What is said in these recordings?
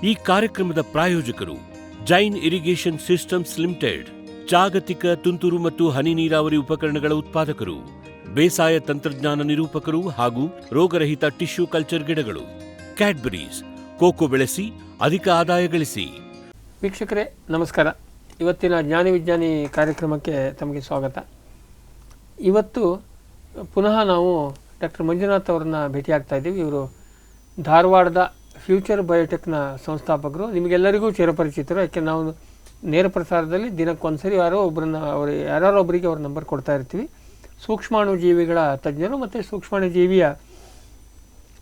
ಈ ಕಾರ್ಯಕ್ರಮದ ಪ್ರಾಯೋಜಕರು ಜೈನ್ ಇರಿಗೇಷನ್ ಸಿಸ್ಟಮ್ಸ್ ಲಿಮಿಟೆಡ್, ಜಾಗತಿಕ ತುಂತುರು ಮತ್ತು ಹನಿ ನೀರಾವರಿ ಉಪಕರಣಗಳ ಉತ್ಪಾದಕರು, ಬೇಸಾಯ ತಂತ್ರಜ್ಞಾನ ನಿರೂಪಕರು ಹಾಗೂ ರೋಗರಹಿತ ಟಿಶ್ಯೂ ಕಲ್ಚರ್ ಗಿಡಗಳು. ಕ್ಯಾಡ್ಬರೀಸ್, ಕೋಕೋ ಬೆಳೆಸಿ ಅಧಿಕ ಆದಾಯ ಗಳಿಸಿ. ವೀಕ್ಷಕರೇ ನಮಸ್ಕಾರ. ಇವತ್ತಿನ ಜ್ಞಾನಿ ವಿಜ್ಞಾನಿ ಕಾರ್ಯಕ್ರಮಕ್ಕೆ ತಮಗೆ ಸ್ವಾಗತ. ಇವತ್ತು ಪುನಃ ನಾವು ಡಾಕ್ಟರ್ ಮಂಜುನಾಥ್ ಅವರನ್ನ ಭೇಟಿಯಾಗ್ತಾ ಇದ್ದೀವಿ. ಇವರು ಧಾರವಾಡದ ಫ್ಯೂಚರ್ ಬಯೋಟೆಕ್ನ ಸಂಸ್ಥಾಪಕರು. ನಿಮಗೆಲ್ಲರಿಗೂ ಚಿರಪರಿಚಿತರು, ಯಾಕೆ ನಾವು ನೇರ ಪ್ರಸಾರದಲ್ಲಿ ದಿನಕ್ಕೊಂದ್ಸರಿ ಯಾರೋ ಒಬ್ಬರಿಗೆ ಅವ್ರ ನಂಬರ್ ಕೊಡ್ತಾ ಇರ್ತೀವಿ. ಸೂಕ್ಷ್ಮಾಣು ಜೀವಿಗಳ ತಜ್ಞರು ಮತ್ತು ಸೂಕ್ಷ್ಮಾಣು ಜೀವಿಯ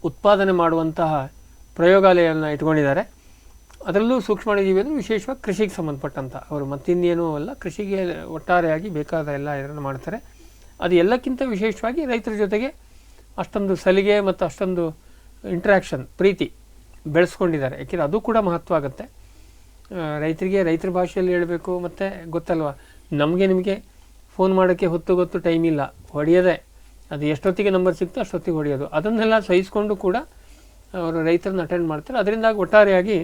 ಉತ್ಪಾದನೆ ಮಾಡುವಂತಹ ಪ್ರಯೋಗಾಲಯವನ್ನು ಇಟ್ಕೊಂಡಿದ್ದಾರೆ. ಅದರಲ್ಲೂ ಸೂಕ್ಷ್ಮಾಣು ಜೀವಿ ಅಂದರೆ ವಿಶೇಷವಾಗಿ ಕೃಷಿಗೆ ಸಂಬಂಧಪಟ್ಟಂಥ ಅವರು ಮತ್ತಿನ್ನೇನೂ ಅಲ್ಲ, ಕೃಷಿಗೆ ಒಟ್ಟಾರೆಯಾಗಿ ಬೇಕಾದ ಎಲ್ಲ ಇದನ್ನು ಮಾಡ್ತಾರೆ. ಅದು ಎಲ್ಲಕ್ಕಿಂತ ವಿಶೇಷವಾಗಿ ರೈತರ ಜೊತೆಗೆ ಅಷ್ಟೊಂದು ಸಲಿಗೆ ಮತ್ತು ಅಷ್ಟೊಂದು ಇಂಟ್ರ್ಯಾಕ್ಷನ್, ಪ್ರೀತಿ ಬೆಳೆಸ್ಕೊಂಡಿದ್ದಾರೆ. ಯಾಕೆಂದರೆ ಅದು ಕೂಡ ಮಹತ್ವ ಆಗುತ್ತೆ. ರೈತರಿಗೆ ರೈತರ ಭಾಷೆಯಲ್ಲಿ ಹೇಳಬೇಕು. ಮತ್ತು ಗೊತ್ತಲ್ವ, ನಿಮಗೆ ಫೋನ್ ಮಾಡೋಕ್ಕೆ ಗೊತ್ತು ಟೈಮ್ ಇಲ್ಲ, ಹೊಡೆಯೋದೆ ಅದು ಎಷ್ಟೊತ್ತಿಗೆ ನಂಬರ್ ಸಿಗ್ತೋ ಅಷ್ಟೊತ್ತಿಗೆ ಹೊಡೆಯೋದು. ಅದನ್ನೆಲ್ಲ ಸಹಿಸ್ಕೊಂಡು ಕೂಡ ಅವರು ರೈತರನ್ನ ಅಟೆಂಡ್ ಮಾಡ್ತಾರೆ. ಅದರಿಂದಾಗಿ ಒಟ್ಟಾರೆಯಾಗಿ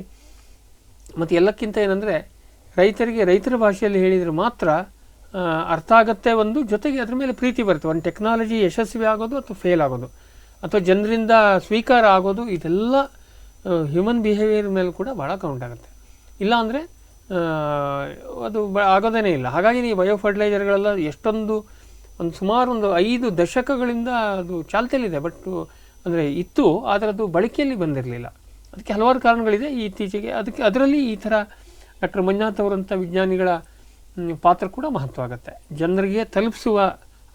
ಮತ್ತು ಎಲ್ಲಕ್ಕಿಂತ ಏನಂದರೆ ರೈತರಿಗೆ ರೈತರ ಭಾಷೆಯಲ್ಲಿ ಹೇಳಿದರೆ ಮಾತ್ರ ಅರ್ಥ ಆಗುತ್ತೆ. ಒಂದು ಜೊತೆಗೆ ಅದ್ರ ಮೇಲೆ ಪ್ರೀತಿ ಬರುತ್ತೆ. ಒಂದು ಟೆಕ್ನಾಲಜಿ ಯಶಸ್ವಿ ಆಗೋದು ಅಥವಾ ಫೇಲ್ ಆಗೋದು ಅಥವಾ ಜನರಿಂದ ಸ್ವೀಕಾರ ಆಗೋದು, ಇದೆಲ್ಲ ಹ್ಯೂಮನ್ ಬಿಹೇವಿಯರ್ ಮೇಲೆ ಕೂಡ ಭಾಳ ಕೌಂಟ್ ಆಗುತ್ತೆ. ಇಲ್ಲ ಅಂದರೆ ಅದು ಆಗೋದೇ ಇಲ್ಲ. ಹಾಗಾಗಿ ಈ ಬಯೋ ಫರ್ಟಿಲೈಸರ್ಗಳೆಲ್ಲ ಎಷ್ಟೊಂದು ಸುಮಾರು 5 ದಶಕಗಳಿಂದ ಅದು ಚಾಲ್ತಿಯಲ್ಲಿದೆ. ಬಟ್ ಅಂದರೆ ಇತ್ತು, ಆದರೆ ಅದು ಬಳಕೆಯಲ್ಲಿ ಬಂದಿರಲಿಲ್ಲ. ಅದಕ್ಕೆ ಹಲವಾರು ಕಾರಣಗಳಿದೆ ಇತ್ತೀಚೆಗೆ. ಅದರಲ್ಲಿ ಈ ಥರ ಡಾಕ್ಟರ್ ಮಂಜುನಾಥ್ ಅವರಂಥ ವಿಜ್ಞಾನಿಗಳ ಪಾತ್ರ ಕೂಡ ಮಹತ್ವ ಆಗುತ್ತೆ. ಜನರಿಗೆ ತಲುಪಿಸುವ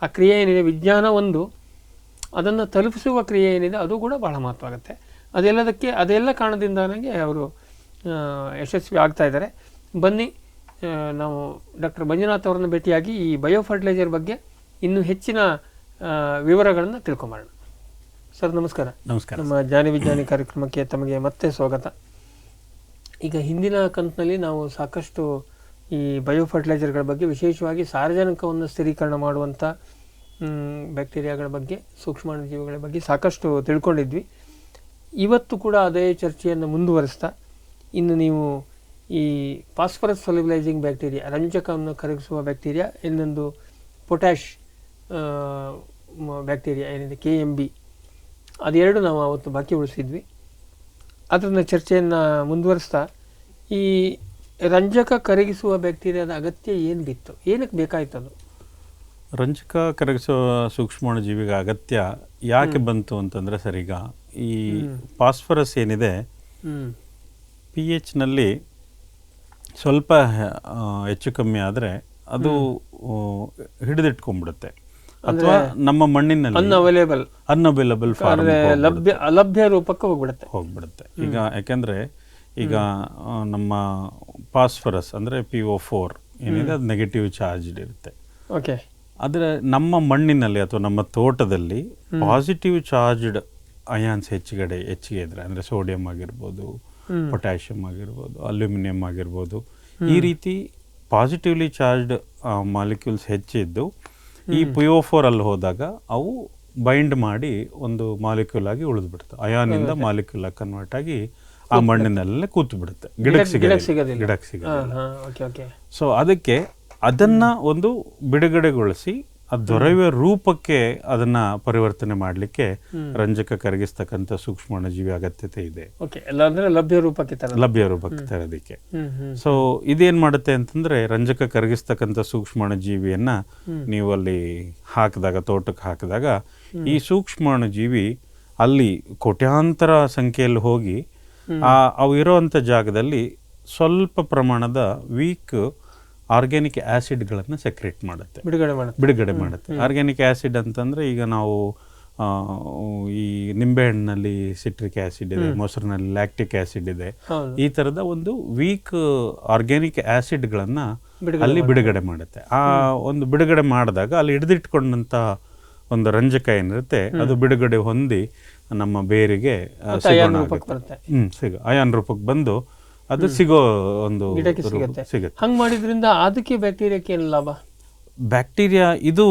ಆ ಕ್ರಿಯೆ ಏನಿದೆ, ವಿಜ್ಞಾನ ಒಂದು, ಅದನ್ನು ತಲುಪಿಸುವ ಕ್ರಿಯೆ ಏನಿದೆ ಅದು ಕೂಡ ಭಾಳ ಮಹತ್ವ ಆಗುತ್ತೆ. ಅದೆಲ್ಲ ಕಾರಣದಿಂದ ನನಗೆ ಅವರು ಯಶಸ್ವಿ ಆಗ್ತಾ ಇದ್ದಾರೆ. ಬನ್ನಿ ನಾವು ಡಾಕ್ಟರ್ ಮಂಜುನಾಥ್ ಅವರನ್ನು ಭೇಟಿಯಾಗಿ ಈ ಬಯೋ ಫರ್ಟಿಲೈಸರ್ ಬಗ್ಗೆ ಇನ್ನೂ ಹೆಚ್ಚಿನ ವಿವರಗಳನ್ನು ತಿಳ್ಕೊಂಬೋಣ. ಸರ್ ನಮಸ್ಕಾರ. ನಮಸ್ಕಾರ. ನಮ್ಮ ಜ್ಞಾನಿ ವಿಜ್ಞಾನಿ ಕಾರ್ಯಕ್ರಮಕ್ಕೆ ತಮಗೆ ಮತ್ತೆ ಸ್ವಾಗತ. ಈಗ ಹಿಂದಿನ ಕಂತಿನಲ್ಲಿ ನಾವು ಸಾಕಷ್ಟು ಈ ಬಯೋ ಫರ್ಟಿಲೈಸರ್ಗಳ ಬಗ್ಗೆ, ವಿಶೇಷವಾಗಿ ಸಾರಜನಕವನ್ನು ಸ್ಥಿರೀಕರಣ ಮಾಡುವಂಥ ಬ್ಯಾಕ್ಟೀರಿಯಾಗಳ ಬಗ್ಗೆ, ಸೂಕ್ಷ್ಮಾಣು ಜೀವಿಗಳ ಬಗ್ಗೆ ಸಾಕಷ್ಟು ತಿಳ್ಕೊಂಡಿದ್ವಿ. ಇವತ್ತು ಕೂಡ ಅದೇ ಚರ್ಚೆಯನ್ನು ಮುಂದುವರಿಸ್ತಾ ಇನ್ನು ನೀವು ಈ ಫಾಸ್ಫರಸ್ ಸೊಲ್ಯುಬಲೈಸಿಂಗ್ ಬ್ಯಾಕ್ಟೀರಿಯಾ, ರಂಜಕವನ್ನು ಕರಗಿಸುವ ಬ್ಯಾಕ್ಟೀರಿಯಾ, ಇನ್ನೊಂದು ಪೊಟ್ಯಾಷ್ ಬ್ಯಾಕ್ಟೀರಿಯಾ ಏನಿದೆ KMB, ಅದೆರಡು ನಾವು ಅವತ್ತು ಬಾಕಿ ಉಳಿಸಿದ್ವಿ. ಅದನ್ನ ಚರ್ಚೆಯನ್ನು ಮುಂದುವರಿಸ್ತಾ ಈ ರಂಜಕ ಕರಗಿಸುವ ಬ್ಯಾಕ್ಟೀರಿಯಾದ ಅಗತ್ಯ ಏನು ಬಿತ್ತು, ಏನಕ್ಕೆ ಬೇಕಾಯ್ತು? ಅದು ರಂಜಕ ಕರಗಿಸುವ ಸೂಕ್ಷ್ಮಾಣು ಜೀವಿಗೆ ಅಗತ್ಯ ಯಾಕೆ ಬಂತು ಅಂತಂದರೆ, ಸರ್ ಈಗ ಈ ಫಾಸ್ಫರಸ್ ಏನಿದೆ pHನಲ್ಲಿ ಸ್ವಲ್ಪ ಹೆಚ್ಚು ಕಮ್ಮಿ ಆದರೆ ಅದು ಹಿಡಿದಿಟ್ಕೊಂಡ್ಬಿಡುತ್ತೆ, ಅಥವಾ ನಮ್ಮ ಮಣ್ಣಿನಲ್ಲಿ ಅನ್ಅವೈಲೇಬಲ್ ಅಲಭ್ಯ ರೂಪಕ್ಕೆ ಹೋಗ್ಬಿಡುತ್ತೆ. ಈಗ ಯಾಕೆಂದರೆ ಈಗ ನಮ್ಮ ಫಾಸ್ಫರಸ್ ಅಂದರೆ PO4 ಏನಿದೆ ಅದು ನೆಗೆಟಿವ್ ಚಾರ್ಜ್ಡ್ ಇರುತ್ತೆ. ಓಕೆ. ಆದರೆ ನಮ್ಮ ಮಣ್ಣಿನಲ್ಲಿ ಅಥವಾ ನಮ್ಮ ತೋಟದಲ್ಲಿ ಪಾಸಿಟಿವ್ ಚಾರ್ಜ್ಡ್ ಅಯಾನ್ಸ್ ಹೆಚ್ಚಿಗೆ ಇದ್ರೆ, ಅಂದರೆ ಸೋಡಿಯಂ ಆಗಿರ್ಬೋದು, ಪೊಟ್ಯಾಷಿಯಂ ಆಗಿರ್ಬೋದು, ಅಲ್ಯೂಮಿನಿಯಂ ಆಗಿರ್ಬೋದು, ಈ ರೀತಿ ಪಾಸಿಟಿವ್ಲಿ ಚಾರ್ಜ್ಡ್ ಮಾಲಿಕ್ಯೂಲ್ಸ್ ಹೆಚ್ಚಿದ್ದು ಈ PO4 ಅಲ್ಲಿ ಹೋದಾಗ ಅವು ಬೈಂಡ್ ಮಾಡಿ ಒಂದು ಮಾಲಿಕ್ಯೂಲ್ ಆಗಿ ಉಳಿದ್ಬಿಡುತ್ತೆ. ಅಯಾನಿಂದ ಮಾಲಿಕ್ಯೂಲ್ ಆಗಿ ಕನ್ವರ್ಟ್ ಆಗಿ ಆ ಮಣ್ಣಿನಲ್ಲೇ ಕೂತು ಬಿಡುತ್ತೆ, ಗಿಡಕ್ಕೆ ಸಿಗೋದಿಲ್ಲ. ಸೊ ಅದಕ್ಕೆ ಅದನ್ನ ಒಂದು ಬಿಡುಗಡೆಗೊಳಿಸಿ ಅದು ದೊರೆಯುವ ರೂಪಕ್ಕೆ ಅದನ್ನ ಪರಿವರ್ತನೆ ಮಾಡಲಿಕ್ಕೆ ರಂಜಕ ಕರಗಿಸ್ತಕ್ಕಂಥ ಸೂಕ್ಷ್ಮಾಣು ಜೀವಿ ಅಗತ್ಯತೆ ಇದೆ. ಲಭ್ಯ ರೂಪಕ್ಕೆ ತರೋದಕ್ಕೆ. ಸೊ ಇದೇನ್ ಮಾಡುತ್ತೆ ಅಂತಂದ್ರೆ, ರಂಜಕ ಕರಗಿಸ್ತಕ್ಕಂಥ ಸೂಕ್ಷ್ಮಾಣು ಜೀವಿಯನ್ನ ನೀವು ಅಲ್ಲಿ ಹಾಕಿದಾಗ, ತೋಟಕ್ಕೆ ಹಾಕಿದಾಗ, ಈ ಸೂಕ್ಷ್ಮಾಣು ಜೀವಿ ಅಲ್ಲಿ ಕೋಟ್ಯಾಂತರ ಸಂಖ್ಯೆಯಲ್ಲಿ ಹೋಗಿ ಅವು ಇರೋವಂಥ ಜಾಗದಲ್ಲಿ ಸ್ವಲ್ಪ ಪ್ರಮಾಣದ ವೀಕ್ ಆರ್ಗ್ಯಾನಿಕ್ ಆ್ಯಸಿಡ್ಗಳನ್ನು ಸೆಕ್ರೇಟ್ ಮಾಡುತ್ತೆ, ಬಿಡುಗಡೆ ಮಾಡುತ್ತೆ. ಆರ್ಗ್ಯಾನಿಕ್ ಆ್ಯಸಿಡ್ ಅಂತಂದರೆ, ಈಗ ನಾವು ಈ ನಿಂಬೆಹಣ್ಣಿನಲ್ಲಿ ಸಿಟ್ರಿಕ್ ಆ್ಯಸಿಡ್ ಇದೆ, ಮೊಸರಿನಲ್ಲಿ ಲ್ಯಾಕ್ಟಿಕ್ ಆ್ಯಸಿಡ್ ಇದೆ, ಈ ಥರದ ಒಂದು ವೀಕ್ ಆರ್ಗ್ಯಾನಿಕ್ ಆ್ಯಸಿಡ್ಗಳನ್ನು ಅಲ್ಲಿ ಬಿಡುಗಡೆ ಮಾಡುತ್ತೆ. ಆ ಒಂದು ಬಿಡುಗಡೆ ಮಾಡಿದಾಗ ಅಲ್ಲಿ ಹಿಡಿದಿಟ್ಕೊಂಡಂಥ ಒಂದು ರಂಜಕ ಏನಿರುತ್ತೆ ಅದು ಬಿಡುಗಡೆ ಹೊಂದಿ ನಮ್ಮ ಬೇರಿಗೆ ಅಯಾನ್ ರೂಪಕ್ಕೆ ಬಂದು ಅದು ಸಿಗೋ ಒಂದು ಸಿಗುತ್ತೆ. ಹಂಗೆ ಮಾಡಿದ್ರಿಂದ ಅದಕ್ಕೆ ಬ್ಯಾಕ್ಟೀರಿಯಾಕ್ಕೆ ಏನು ಲಾಭ? ಬ್ಯಾಕ್ಟೀರಿಯಾ ಇದು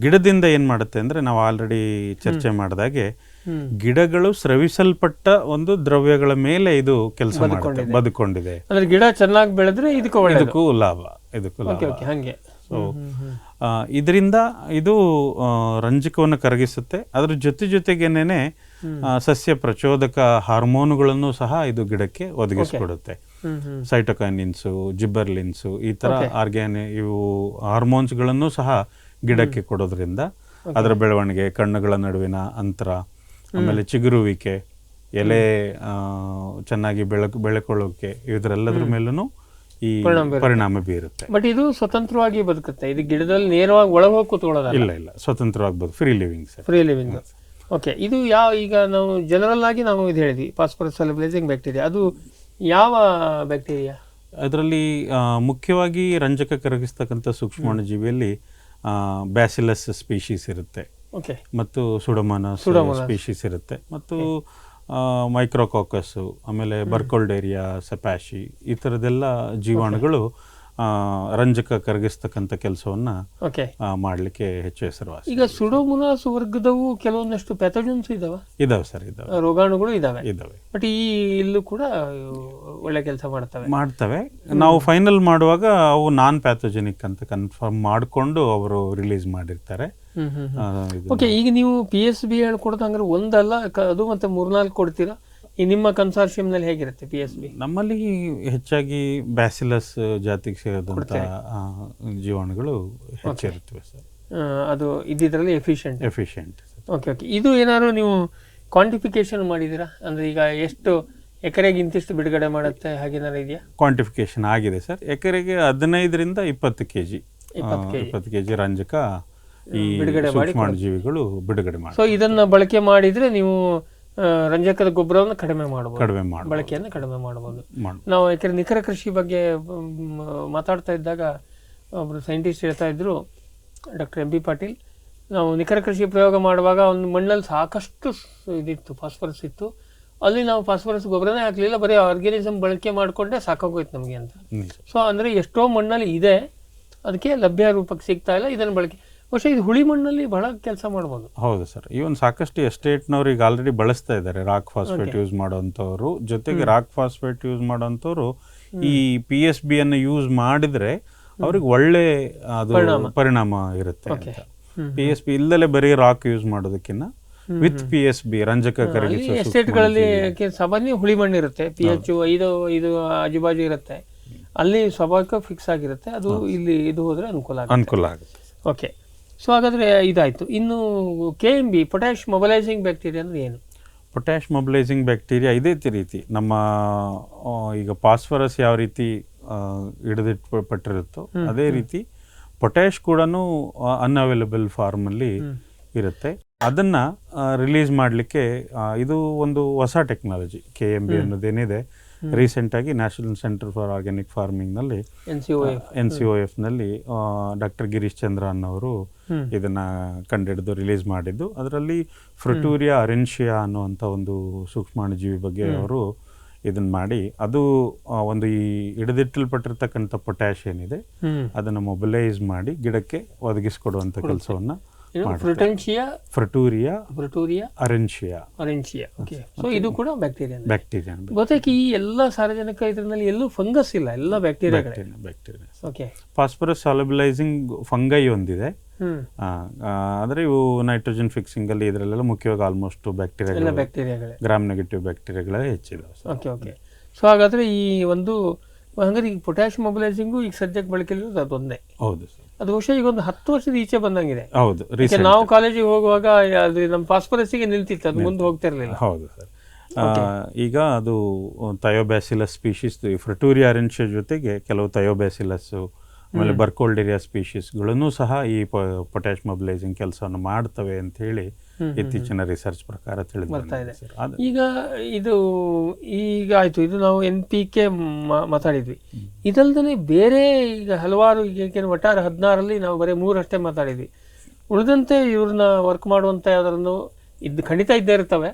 ಗಿಡದಿಂದ ಏನು ಮಾಡುತ್ತೆ ಅಂದರೆ, ನಾವು ಆಲ್ರೆಡಿ ಚರ್ಚೆ ಮಾಡಿದಾಗೆ ಗಿಡಗಳು ಸ್ರವಿಸಲ್ಪಟ್ಟ ಒಂದು ದ್ರವ್ಯಗಳ ಮೇಲೆ ಇದು ಕೆಲಸ ಮಾಡುತ್ತೆ, ಬದುಕೊಂಡಿದೆ. ಅಂದ್ರೆ ಗಿಡ ಚೆನ್ನಾಗಿ ಬೆಳೆದ್ರೆ ಇದಕ್ಕೂ ಲಾಭ. ಹಂಗೆ. ಸೊ ಇದರಿಂದ ಇದು ರಂಜಕವನ್ನು ಕರಗಿಸುತ್ತೆ. ಅದ್ರ ಜೊತೆಗೇನೆ ಸಸ್ಯ ಪ್ರಚೋದಕ ಹಾರ್ಮೋನುಗಳನ್ನು ಸಹ ಇದು ಗಿಡಕ್ಕೆ ಒದಗಿಸಿಕೊಡುತ್ತೆ. ಸೈಟೋಕೈನಿನ್ಸು, ಜಿಬ್ಬರ್ಲಿನ್ಸು, ಈ ತರ ಇವು ಹಾರ್ಮೋನ್ಸ್ಗಳನ್ನು ಸಹ ಗಿಡಕ್ಕೆ ಕೊಡೋದ್ರಿಂದ ಅದರ ಬೆಳವಣಿಗೆ, ಕಣ್ಣುಗಳ ನಡುವಿನ ಅಂತರ, ಆಮೇಲೆ ಚಿಗುರುವಿಕೆ, ಎಲೆ ಚೆನ್ನಾಗಿ ಬೆಳೆಕೊಳ್ಳೋಕೆ, ಇದರೆಲ್ಲದ್ರ ಮೇಲೂ ಈ ಪರಿಣಾಮ ಬೀರುತ್ತೆ. ಬಟ್ ಇದು ಸ್ವತಂತ್ರವಾಗಿ ಬದುಕುತ್ತೆ, ಇದು ಗಿಡದಲ್ಲಿ ನೇರವಾಗಿ ಒಳಗೋಗಿ ಕೂತ್ಕೊಳ್ಳೋದಲ್ಲ. ಇಲ್ಲ, ಸ್ವತಂತ್ರವಾಗಿ ಬದುಕು, free living sir. Free living. Okay. ಇದು ಈಗ ನಾವು ಜನರಲ್ ಆಗಿ ನಾವು ಇದು ಹೇಳಿದ್ವಿ, ಫಾಸ್ಫರಸ್ ಸಾಲ್ಯುಬಲೈಸಿಂಗ್ ಬ್ಯಾಕ್ಟೀರಿಯಾ. ಅದು ಯಾವ ಬ್ಯಾಕ್ಟೀರಿಯಾ? ಅದರಲ್ಲಿ ಮುಖ್ಯವಾಗಿ ರಂಜಕ ಕರಗಿಸ್ತಕ್ಕಂಥ ಸೂಕ್ಷ್ಮಾಣುಜೀವಿಯಲ್ಲಿ ಬ್ಯಾಸಿಲಸ್ ಸ್ಪೀಶೀಸ್ ಇರುತ್ತೆ, ಮತ್ತು ಸುಡೋಮೋನಾಸ್ ಸ್ಪೀಶೀಸ್ ಇರುತ್ತೆ, ಮತ್ತು ಮೈಕ್ರೋಕಾಕಸ್ಸು, ಆಮೇಲೆ ಬರ್ಕೋಲ್ಡೇರಿಯಾ, ಸೆಪಾಶಿ, ಈ ಥರದ್ದೆಲ್ಲ ಜೀವಾಣುಗಳು ರಂಜಕ ಕರಗಿಸ್ತಕ್ಕಂಥ ಕೆಲಸವನ್ನ ಮಾಡಲಿಕ್ಕೆ ಹೆಚ್ಚು ಹೆಸರುವಾಸಿ. ಈಗ ಸುಡೋಮೋನಾಸ್ ವರ್ಗದವು ಕೆಲವೊಂದಷ್ಟು ಪ್ಯಾಥೋಜನ್ಸ್ ಇದಾವೆ ಸರ್, ರೋಗಾಣುಗಳು ಇದಾವೆ. ಬಟ್ ಇಲ್ಲೂ ಕೂಡ ಒಳ್ಳೆ ಕೆಲಸ ಮಾಡ್ತವೆ. ನಾವು ಫೈನಲ್ ಮಾಡುವಾಗ ಅವು ನಾನ್ ಪ್ಯಾಥೋಜೆನಿಕ್ ಅಂತ ಕನ್ಫರ್ಮ್ ಮಾಡಿಕೊಂಡು ಅವರು ರಿಲೀಸ್ ಮಾಡಿರ್ತಾರೆ. ಓಕೆ. ಈಗ ನೀವು PSB ಹೇಳ್ಕೊಡ್ತಾ ಹಂಗಾರೆ ಒಂದಲ್ಲ, ಅದು ಮತ್ತೆ 3-4 ಕೊಡ್ತೀರಾ? ಈ ನಿಮ್ಮ ಕನ್ಸಾರ್ಷಿಯಂನಲ್ಲಿ ಹೇಗಿರುತ್ತೆ PSB? ನಮ್ಮಲ್ಲಿ ಹೆಚ್ಚಾಗಿ ಬ್ಯಾಸಿಲಸ್ ಜಾತಿಗೆ ಸೇರಿದಂಥ ಜೀವಾಣುಗಳು ಹೆಚ್ಚಿರುತ್ತವೆ ಸರ್. ಅದು ಇದರಲ್ಲಿ ಎಫಿಷಿಯಂಟ್. ಓಕೆ. ಇದು ಏನಾದ್ರು ನೀವು ಕ್ವಾಂಟಿಫಿಕೇಶನ್ ಮಾಡಿದ್ದೀರಾ? ಅಂದ್ರೆ ಈಗ ಎಷ್ಟು ಎಕರೆಗೆ ಇಂತಿಷ್ಟು ಬಿಡುಗಡೆ ಮಾಡುತ್ತೆ, ಹಾಗೇನಾರು ಇದೆಯಾ? ಕ್ವಾಂಟಿಫಿಕೇಶನ್ ಆಗಿದೆ ಸರ್. ಎಕರೆಗೆ 15ರಿಂದ 20 kg ರಂಜಕ ಈ ಸೂಕ್ಷ್ಮಾಣುಜೀವಿಗಳು ಬಿಡುಗಡೆ ಮಾಡಿ. ಸೊ ಇದನ್ನ ಬಳಕೆ ಮಾಡಿದ್ರೆ ನೀವು ರಂಜಕದ ಗೊಬ್ಬರವನ್ನು ಕಡಿಮೆ ಮಾಡಬಹುದು, ಬಳಕೆಯನ್ನು ಕಡಿಮೆ ಮಾಡಬಹುದು. ನಾವು ಯಾಕಂದ್ರೆ ನಿಖರ ಕೃಷಿ ಬಗ್ಗೆ ಮಾತಾಡ್ತಾ ಇದ್ದಾಗ ಒಬ್ರು ಸೈಂಟಿಸ್ಟ್ ಹೇಳ್ತಾ ಇದ್ರು, ಡಾಕ್ಟರ್ MB ಪಾಟೀಲ್, ನಾವು ನಿಖರ ಕೃಷಿ ಪ್ರಯೋಗ ಮಾಡುವಾಗ ಒಂದು ಮಣ್ಣಲ್ಲಿ ಸಾಕಷ್ಟು ಇದಿತ್ತು, ಫಾಸ್ಫರಸ್ ಇತ್ತು. ಅಲ್ಲಿ ನಾವು ಫಾಸ್ಫರಸ್ ಗೊಬ್ಬರನೇ ಹಾಕ್ಲಿಲ್ಲ, ಬರೀ ಆರ್ಗ್ಯಾನಿಸಮ್ ಬಳಕೆ ಮಾಡಿಕೊಂಡೆ ಸಾಕಾಗೋಯ್ತು ನಮಗೆ ಅಂತ. ಸೊ ಅಂದ್ರೆ ಎಷ್ಟೋ ಮಣ್ಣಲ್ಲಿ ಇದೆ, ಅದಕ್ಕೆ ಲಭ್ಯ ರೂಪಕ್ಕೆ ಸಿಗ್ತಾ ಇಲ್ಲ, ಇದನ್ನು ಬಳಕೆ. പക്ഷേ ಇದು ಹುಳಿ ಮಣ್ಣಲ್ಲಿ ಬಹಳ ಕೆಲಸ ಮಾಡ್ಬೋದು. ಹೌದು ಸರ್. ಇವನ್ ಸಾಕಷ್ಟು ಎಸ್ಟೇಟ್ನವ್ರು ಈಗ ಆಲ್ರೆಡಿ ಬಳಸ್ತಾ ಇದ್ದಾರೆ ರಾಕ್ ಫಾಸ್ಫೇಟ್ ಯೂಸ್ ಮಾಡೋಂಥವ್ರು. ಜೊತೆಗೆ ರಾಕ್ ಫಾಸ್ಫೇಟ್ ಯೂಸ್ ಮಾಡೋಂಥವ್ರು ಈ PSB ಅನ್ನು ಯೂಸ್ ಮಾಡಿದ್ರೆ ಅವ್ರಿಗೆ ಒಳ್ಳೆ ಅದು ಪರಿಣಾಮ ಇರುತ್ತೆ ಅಂತ. PSB ಇಲ್ಲದಲೇ ಬರೀ ರಾಕ್ ಯೂಸ್ ಮಾಡೋದಕ್ಕಿಂತ ವಿತ್ PSB ರಂಜಕ ಕರಗಿಸುವ ಎಸ್ಟೇಟ್ಗಳಲ್ಲಿ ಸಾಮಾನ್ಯ ಹುಳಿ ಮಣ್ಣು ಇರುತ್ತೆ, pH 5 ಆಜುಬಾಜು ಇರುತ್ತೆ, ಅಲ್ಲಿ ಸ್ವಾಭಾವಿಕ ಫಿಕ್ಸ್ ಆಗಿರುತ್ತೆ. ಅದು ಇಲ್ಲಿ ಇದು ಹೋದ್ರೆ ಅನುಕೂಲ ಆಗುತ್ತೆ. ಓಕೆ. ಸೊ ಹಾಗಾದರೆ ಇದಾಯಿತು. ಇನ್ನು KMB, ಪೊಟ್ಯಾಶ್ ಮೊಬಲೈಸಿಂಗ್ ಬ್ಯಾಕ್ಟೀರಿಯಾ ಅಂದರೆ ಏನು? ಪೊಟ್ಯಾಶ್ ಮೊಬಲೈಸಿಂಗ್ ಬ್ಯಾಕ್ಟೀರಿಯಾ ಇದೇ ರೀತಿ ನಮ್ಮ ಈಗ ಫಾಸ್ಫರಸ್ ಯಾವ ರೀತಿ ಹಿಡಿದಿಟ್ಪಟ್ಟಿರುತ್ತೋ ಅದೇ ರೀತಿ ಪೊಟ್ಯಾಶ್ ಕೂಡ ಅನ್ಅವೈಲಬಲ್ ಫಾರ್ಮಲ್ಲಿ ಇರುತ್ತೆ. ಅದನ್ನು ರಿಲೀಸ್ ಮಾಡಲಿಕ್ಕೆ ಇದು ಒಂದು ಹೊಸ ಟೆಕ್ನಾಲಜಿ. KMB ಅನ್ನೋದೇನಿದೆ, ರೀಸೆಂಟಾಗಿ ನ್ಯಾಷನಲ್ ಸೆಂಟರ್ ಫಾರ್ ಆರ್ಗ್ಯಾನಿಕ್ ಫಾರ್ಮಿಂಗ್ನಲ್ಲಿ NCOF-ನಲ್ಲಿ ಡಾಕ್ಟರ್ ಗಿರೀಶ್ ಚಂದ್ರ ಅನ್ನೋರು ಇದನ್ನ ಕಂಡುಹಿಡಿದು ರಿಲೀಸ್ ಮಾಡಿದ್ದು. ಅದರಲ್ಲಿ ಫ್ರುಟೂರಿಯಾ ಅರೆನ್ಶಿಯಾ ಅನ್ನುವಂಥ ಒಂದು ಸೂಕ್ಷ್ಮಾಣುಜೀವಿ ಬಗ್ಗೆ ಅವರು ಇದನ್ನ ಮಾಡಿ, ಅದು ಒಂದು ಈ ಹಿಡಿದಿಟ್ಟಲ್ಪಟ್ಟಿರ್ತಕ್ಕಂಥ ಪೊಟ್ಯಾಶ್ ಏನಿದೆ ಅದನ್ನು ಮೊಬಿಲೈಸ್ ಮಾಡಿ ಗಿಡಕ್ಕೆ ಒದಗಿಸಿಕೊಡುವಂಥ ಕೆಲಸವನ್ನ ಫ್ರುಟೂರಿಯಾ ಅರೆನ್ಶಿಯಾ. ಓಕೆ. ಸೊ ಇದು ಕೂಡ ಬ್ಯಾಕ್ಟೀರಿಯಾ. ಗೊತ್ತಾಗಿ ಈ ಎಲ್ಲ ಸಾರ್ವಜನಿಕ ಇದರಲ್ಲಿ ಎಲ್ಲೂ ಫಂಗಸ್ ಇಲ್ಲ, ಎಲ್ಲ bacteria. Okay. Phosphorus solubilising fungi ಒಂದಿದೆ, ಆದರೆ ಇವು ನೈಟ್ರೋಜನ್ ಫಿಕ್ಸಿಂಗ್ ಅಲ್ಲಿ ಇದರಲ್ಲೆಲ್ಲ ಮುಖ್ಯವಾಗಿ ಆಲ್ಮೋಸ್ಟ್ ಬ್ಯಾಕ್ಟೀರಿಯಾಗಳೇ, ಗ್ರಾಮ್ ನೆಗೆಟಿವ್ ಬ್ಯಾಕ್ಟೀರಿಯಾಗಳೇ ಹೆಚ್ಚಿದಾವೆ. ಓಕೆ. ಓಕೆ. ಸೊ ಹಾಗಾದ್ರೆ ಈ ಒಂದು ಹಂಗಾರೆ ಈಗ ಪೊಟ್ಯಾಶ್ ಮೊಬಿಲೈಸಿಂಗು ಈಗ ಸದ್ಯಕ್ಕೆ ಬಳಕೆಯಲ್ಲಿರೋದು ಅದೊಂದೇ. ಹೌದು ಸರ್. ಅದು ಬಹುಶಃ ಈಗ ಒಂದು 10 ವರ್ಷದ ಈಚೆ ಬಂದಂಗಿದೆ. ಹೌದು. ನಾವು ಕಾಲೇಜಿಗೆ ಹೋಗುವಾಗ ಅದು ನಮ್ಮ ಫಾಸ್ಫರಸ್ಸಿಗೆ ನಿಲ್ತಿತ್ತು, ಅದು ಮುಂದೆ ಹೋಗ್ತಿರ್ಲಿಲ್ಲ. ಹೌದು ಸರ್. ಈಗ ಅದು ಥಯೋಬ್ಯಾಸಿಲಸ್ ಸ್ಪೀಶೀಸ್, ಫ್ರುಟೂರಿಯಾ ಅರೆನ್ಶಿಯಾ ಜೊತೆಗೆ ಕೆಲವು ಥಯೋಬ್ಯಾಸಿಲಸ್, ಆಮೇಲೆ ಬರ್ಕೋಲ್ಡೇರಿಯಾ ಸ್ಪೀಶೀಸ್ಗಳನ್ನು ಸಹ ಈ ಪೊಟ್ಯಾಶ್ ಮೊಬಿಲೈಸಿಂಗ್ ಕೆಲಸವನ್ನು ಮಾಡ್ತವೆ ಅಂತ ಹೇಳಿ ಇತ್ತೀಚಿನ ರಿಸರ್ಚ್ ಪ್ರಕಾರ ತಿಳಿದು ಬರ್ತಾ ಇದೆ. ಈಗ ಈಗ ಆಯ್ತು, ಇದು ನಾವು NPK ಮಾತಾಡಿದ್ವಿ. ಇದಲ್ದೇ ಬೇರೆ ಈಗ ಹಲವಾರು, ಈಗ ಒಟ್ಟಾರೆ 16ರಲ್ಲಿ ನಾವು ಬರೀ 3 ಅಷ್ಟೇ ಮಾತಾಡಿದ್ವಿ. ಉಳಿದಂತೆ ಇವ್ರನ್ನ ವರ್ಕ್ ಮಾಡುವಂಥ ಯಾವ್ದಾದ್ರು ಖಂಡಿತ ಇದ್ದೇ ಇರ್ತವೆ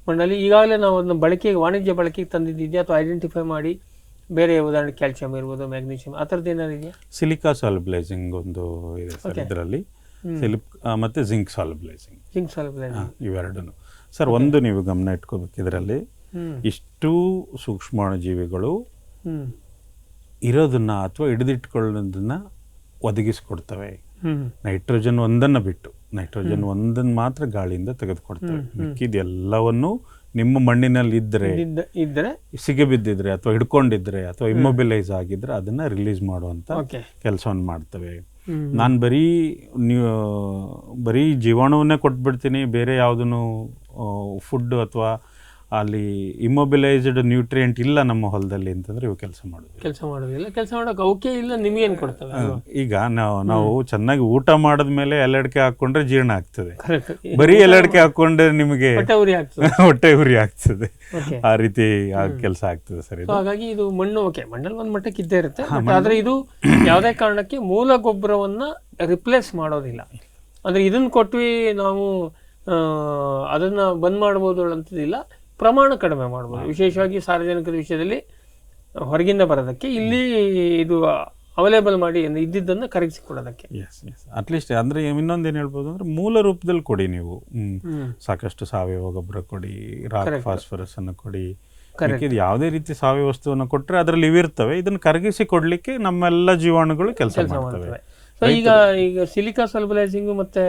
ಮಣ್ಣಲ್ಲಿ. ಈಗಾಗಲೇ ನಾವು ಅದನ್ನ ಬಳಕೆಗೆ, ವಾಣಿಜ್ಯ ಬಳಕೆಗೆ ತಂದಿದ್ದಿದೆಯಾ ಅಥವಾ ಐಡೆಂಟಿಫೈ ಮಾಡಿ ಬೇರೆ, ಉದಾಹರಣೆ ಕ್ಯಾಲ್ಸಿಯಂ ಇರ್ಬೋದು, ಮ್ಯಾಗ್ನೀಷಿಯಂ, ಆ ಥರದ್ದು ಏನಾದ್ರು ಇದೆಯಾ? ಸಿಲಿಕಾ ಸಾಲ್ಯುಬಲೈಸಿಂಗ್ ಒಂದು ಇದೆ ಸರ್ ಇದರಲ್ಲಿ, ಮತ್ತೆ ಜಿಂಕ್ ಸಾಲ್ಯುಬಲೈಸಿಂಗ್, ಇವೆರಡೂ. ಸರ್ ಒಂದು ನೀವು ಗಮನ ಇಟ್ಕೋಬೇಕು ಇದರಲ್ಲಿ, ಇಷ್ಟು ಸೂಕ್ಷ್ಮಾಣುಜೀವಿಗಳು ಇರೋದನ್ನ ಅಥವಾ ಹಿಡಿದಿಟ್ಕೊಳ್ಳೋದನ್ನ ಒದಗಿಸ್ಕೊಡ್ತವೆ. ನೈಟ್ರೋಜನ್ ಒಂದನ್ನು ಬಿಟ್ಟು, ನೈಟ್ರೋಜನ್ ಒಂದನ್ನು ಮಾತ್ರ ಗಾಳಿಯಿಂದ ತೆಗೆದುಕೊಡ್ತವೆ. ಮಿಕ್ಕಿದೆಲ್ಲವನ್ನು ನಿಮ್ಮ ಮಣ್ಣಿನಲ್ಲಿ ಇದ್ದರೆ ಸಿಗಿಬಿದ್ದಿದ್ರೆ ಅಥವಾ ಹಿಡ್ಕೊಂಡಿದ್ರೆ ಅಥವಾ ಇಮ್ಮೊಬಿಲೈಸ್ ಆಗಿದ್ರೆ ಅದನ್ನ ರಿಲೀಸ್ ಮಾಡುವಂತ ಕೆಲಸವನ್ನು ಮಾಡ್ತವೆ. ನಾನು ಬರೀ ಜೀವಾಣುವನ್ನೇ ಕೊಟ್ಬಿಡ್ತೀನಿ, ಬೇರೆ ಯಾವುದನ್ನು ಫುಡ್ ಅಥವಾ ಅಲ್ಲಿ ಇಮ್ಮೊಬಿಲೈಸ್ಡ್ ನ್ಯೂಟ್ರಿಯೆಂಟ್ ಇಲ್ಲ ನಮ್ಮ ಹೊಲದಲ್ಲಿ ಅಂತಂದ್ರೆ ಇವು ಕೆಲಸ ಮಾಡೋದಿಲ್ಲ. ಕೆಲಸ ಮಾಡೋಕೆ ಅವಕ್ಕೆ ಇಲ್ಲ, ನಿಮಗೇನು ಕೊಡ್ತವೆ? ಈಗ ನಾವು ಚೆನ್ನಾಗಿ ಊಟ ಮಾಡಿದ್ಮೇಲೆ ಎಲೆಡಿಕೆ ಹಾಕೊಂಡ್ರೆ ಜೀರ್ಣ ಆಗ್ತದೆ, ಬರೀ ಎಲೆಡಿಕೆ ಹಾಕೊಂಡ್ರೆ ನಿಮಗೆ ಹೊಟ್ಟೆ ಉರಿ ಆಗ್ತದೆ. ಆ ರೀತಿ ಕೆಲಸ ಆಗ್ತದೆ ಸರ್. ಹಾಗಾಗಿ ಇದು ಮಣ್ಣು ಮಣ್ಣಲ್ಲಿ ಒಂದು ಮಟ್ಟಕ್ಕೆ ಇದ್ದೇ ಇರುತ್ತೆ, ಆದ್ರೆ ಇದು ಯಾವುದೇ ಕಾರಣಕ್ಕೆ ಮೂಲ ಗೊಬ್ಬರವನ್ನ ರಿಪ್ಲೇಸ್ ಮಾಡೋದಿಲ್ಲ. ಅಂದ್ರೆ ಇದನ್ನ ಕೊಟ್ವಿ ನಾವು ಅದನ್ನ ಬಂದ್ ಮಾಡ್ಬೋದು ಅಂತದಿಲ್ಲ, ಪ್ರಮಾಣ ಕಡಿಮೆ ಮಾಡ್ಬೋದು. ವಿಶೇಷವಾಗಿ ಸಾರ್ವಜನಿಕರ ವಿಷಯದಲ್ಲಿ ಹೊರಗಿಂದ ಬರೋದಕ್ಕೆ ಇಲ್ಲಿ ಇದು ಅವೈಲೇಬಲ್ ಮಾಡಿ ಇದ್ದಿದ್ದನ್ನು ಕರಗಿಸಿಕೊಡೋದಕ್ಕೆ. ಅಟ್ಲೀಸ್ಟ್ ಅಂದ್ರೆ ಇನ್ನೊಂದೇನು ಹೇಳ್ಬೋದು ಅಂದ್ರೆ ಮೂಲ ರೂಪದಲ್ಲಿ ಕೊಡಿ ನೀವು. ಸಾಕಷ್ಟು ಸಾವಯವ ಗೊಬ್ಬರ ಕೊಡಿ, ರಾಕ್ ಫಾಸ್ಫರಸ್ ಅನ್ನು ಕೊಡಿ. ಯಾವುದೇ ರೀತಿ ಸಾವಯವ ವಸ್ತುವನ್ನು ಕೊಟ್ಟರೆ ಅದರಲ್ಲಿ ಇವಿರ್ತವೆ, ಇದನ್ನು ಕರಗಿಸಿ ಕೊಡ್ಲಿಕ್ಕೆ ನಮ್ಮೆಲ್ಲ ಜೀವಾಣುಗಳು ಕೆಲಸ ಮಾಡ್ತವೆ. ಈಗ ಸಿಲಿಕಾ ಸಾಲ್ಬಲೈಸಿಂಗ್ ಮತ್ತೆ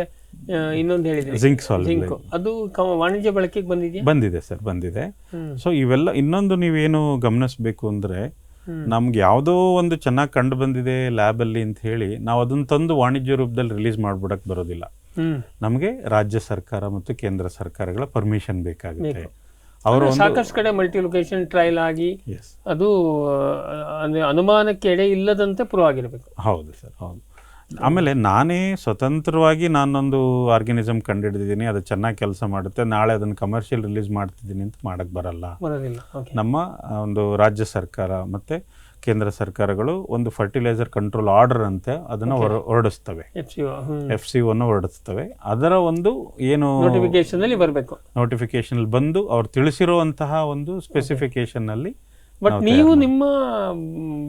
ಇನ್ನೊಂದು ಹೇಳಿದ್ರೆ ಜಿಂಕ್ ಅದು ವಾಣಿಜ್ಯ ಬಳಕೆಗೆ ಬಂದಿದೆ ಸರ್, ಬಂದಿದೆ. ಸೊ ಇವೆಲ್ಲ ಇನ್ನೊಂದು ನೀವೇನು ಗಮನಿಸಬೇಕು ಅಂದ್ರೆ, ನಮ್ಗೆ ಯಾವುದೋ ಒಂದು ಚೆನ್ನಾಗಿ ಕಂಡು ಬಂದಿದೆ ಲ್ಯಾಬ್ ಅಲ್ಲಿ ಅಂತ ಹೇಳಿ ನಾವು ಅದನ್ನ ತಂದು ವಾಣಿಜ್ಯ ರೂಪದಲ್ಲಿ ರಿಲೀಸ್ ಮಾಡ್ಬಿಡಕ್ ಬರೋದಿಲ್ಲ. ನಮಗೆ ರಾಜ್ಯ ಸರ್ಕಾರ ಮತ್ತು ಕೇಂದ್ರ ಸರ್ಕಾರಗಳ ಪರ್ಮಿಷನ್ ಬೇಕಾಗುತ್ತೆ. ಅವರು ಸಾಕಷ್ಟು ಕಡೆ ಮಲ್ಟಿ ಲೊಕೇಶನ್ ಟ್ರಯಲ್ ಆಗಿ ಅದು ಅನುಮಾನಕ್ಕೆ ಎಡೆ ಇಲ್ಲದಂತೆ ಪ್ರೂವ್ ಆಗಿರಬೇಕು. ಹೌದು ಸರ್, ಹೌದು. ಆಮೇಲೆ ನಾನೇ ಸ್ವತಂತ್ರವಾಗಿ ನಾನೊಂದು ಆರ್ಗ್ಯಾನಿಸಮ್ ಕಂಡುಹಿಡಿದಿದ್ದೀನಿ, ಅದು ಚೆನ್ನಾಗಿ ಕೆಲಸ ಮಾಡುತ್ತೆ, ನಾಳೆ ಅದನ್ನು ಕಮರ್ಷಿಯಲ್ ರಿಲೀಸ್ ಮಾಡ್ತಿದ್ದೀನಿ ಅಂತ ಮಾಡಕ್ಕೆ ಬರಲ್ಲ. ನಮ್ಮ ಒಂದು ರಾಜ್ಯ ಸರ್ಕಾರ ಮತ್ತು ಕೇಂದ್ರ ಸರ್ಕಾರಗಳು ಒಂದು ಫರ್ಟಿಲೈಸರ್ ಕಂಟ್ರೋಲ್ ಆರ್ಡರ್ ಅಂತೆ ಅದನ್ನು ಹೊರಡಿಸ್ತವೆ, FCO ಹೊರಡಿಸ್ತವೆ. ಅದರ ಒಂದು ಏನು ನೋಟಿಫಿಕೇಶನ್ ಬಂದು ಅವ್ರು ತಿಳಿಸಿರುವಂತಹ ಒಂದು ಸ್ಪೆಸಿಫಿಕೇಶನ್ ಅಲ್ಲಿ ಬಟ್ ನೀವು ನಿಮ್ಮ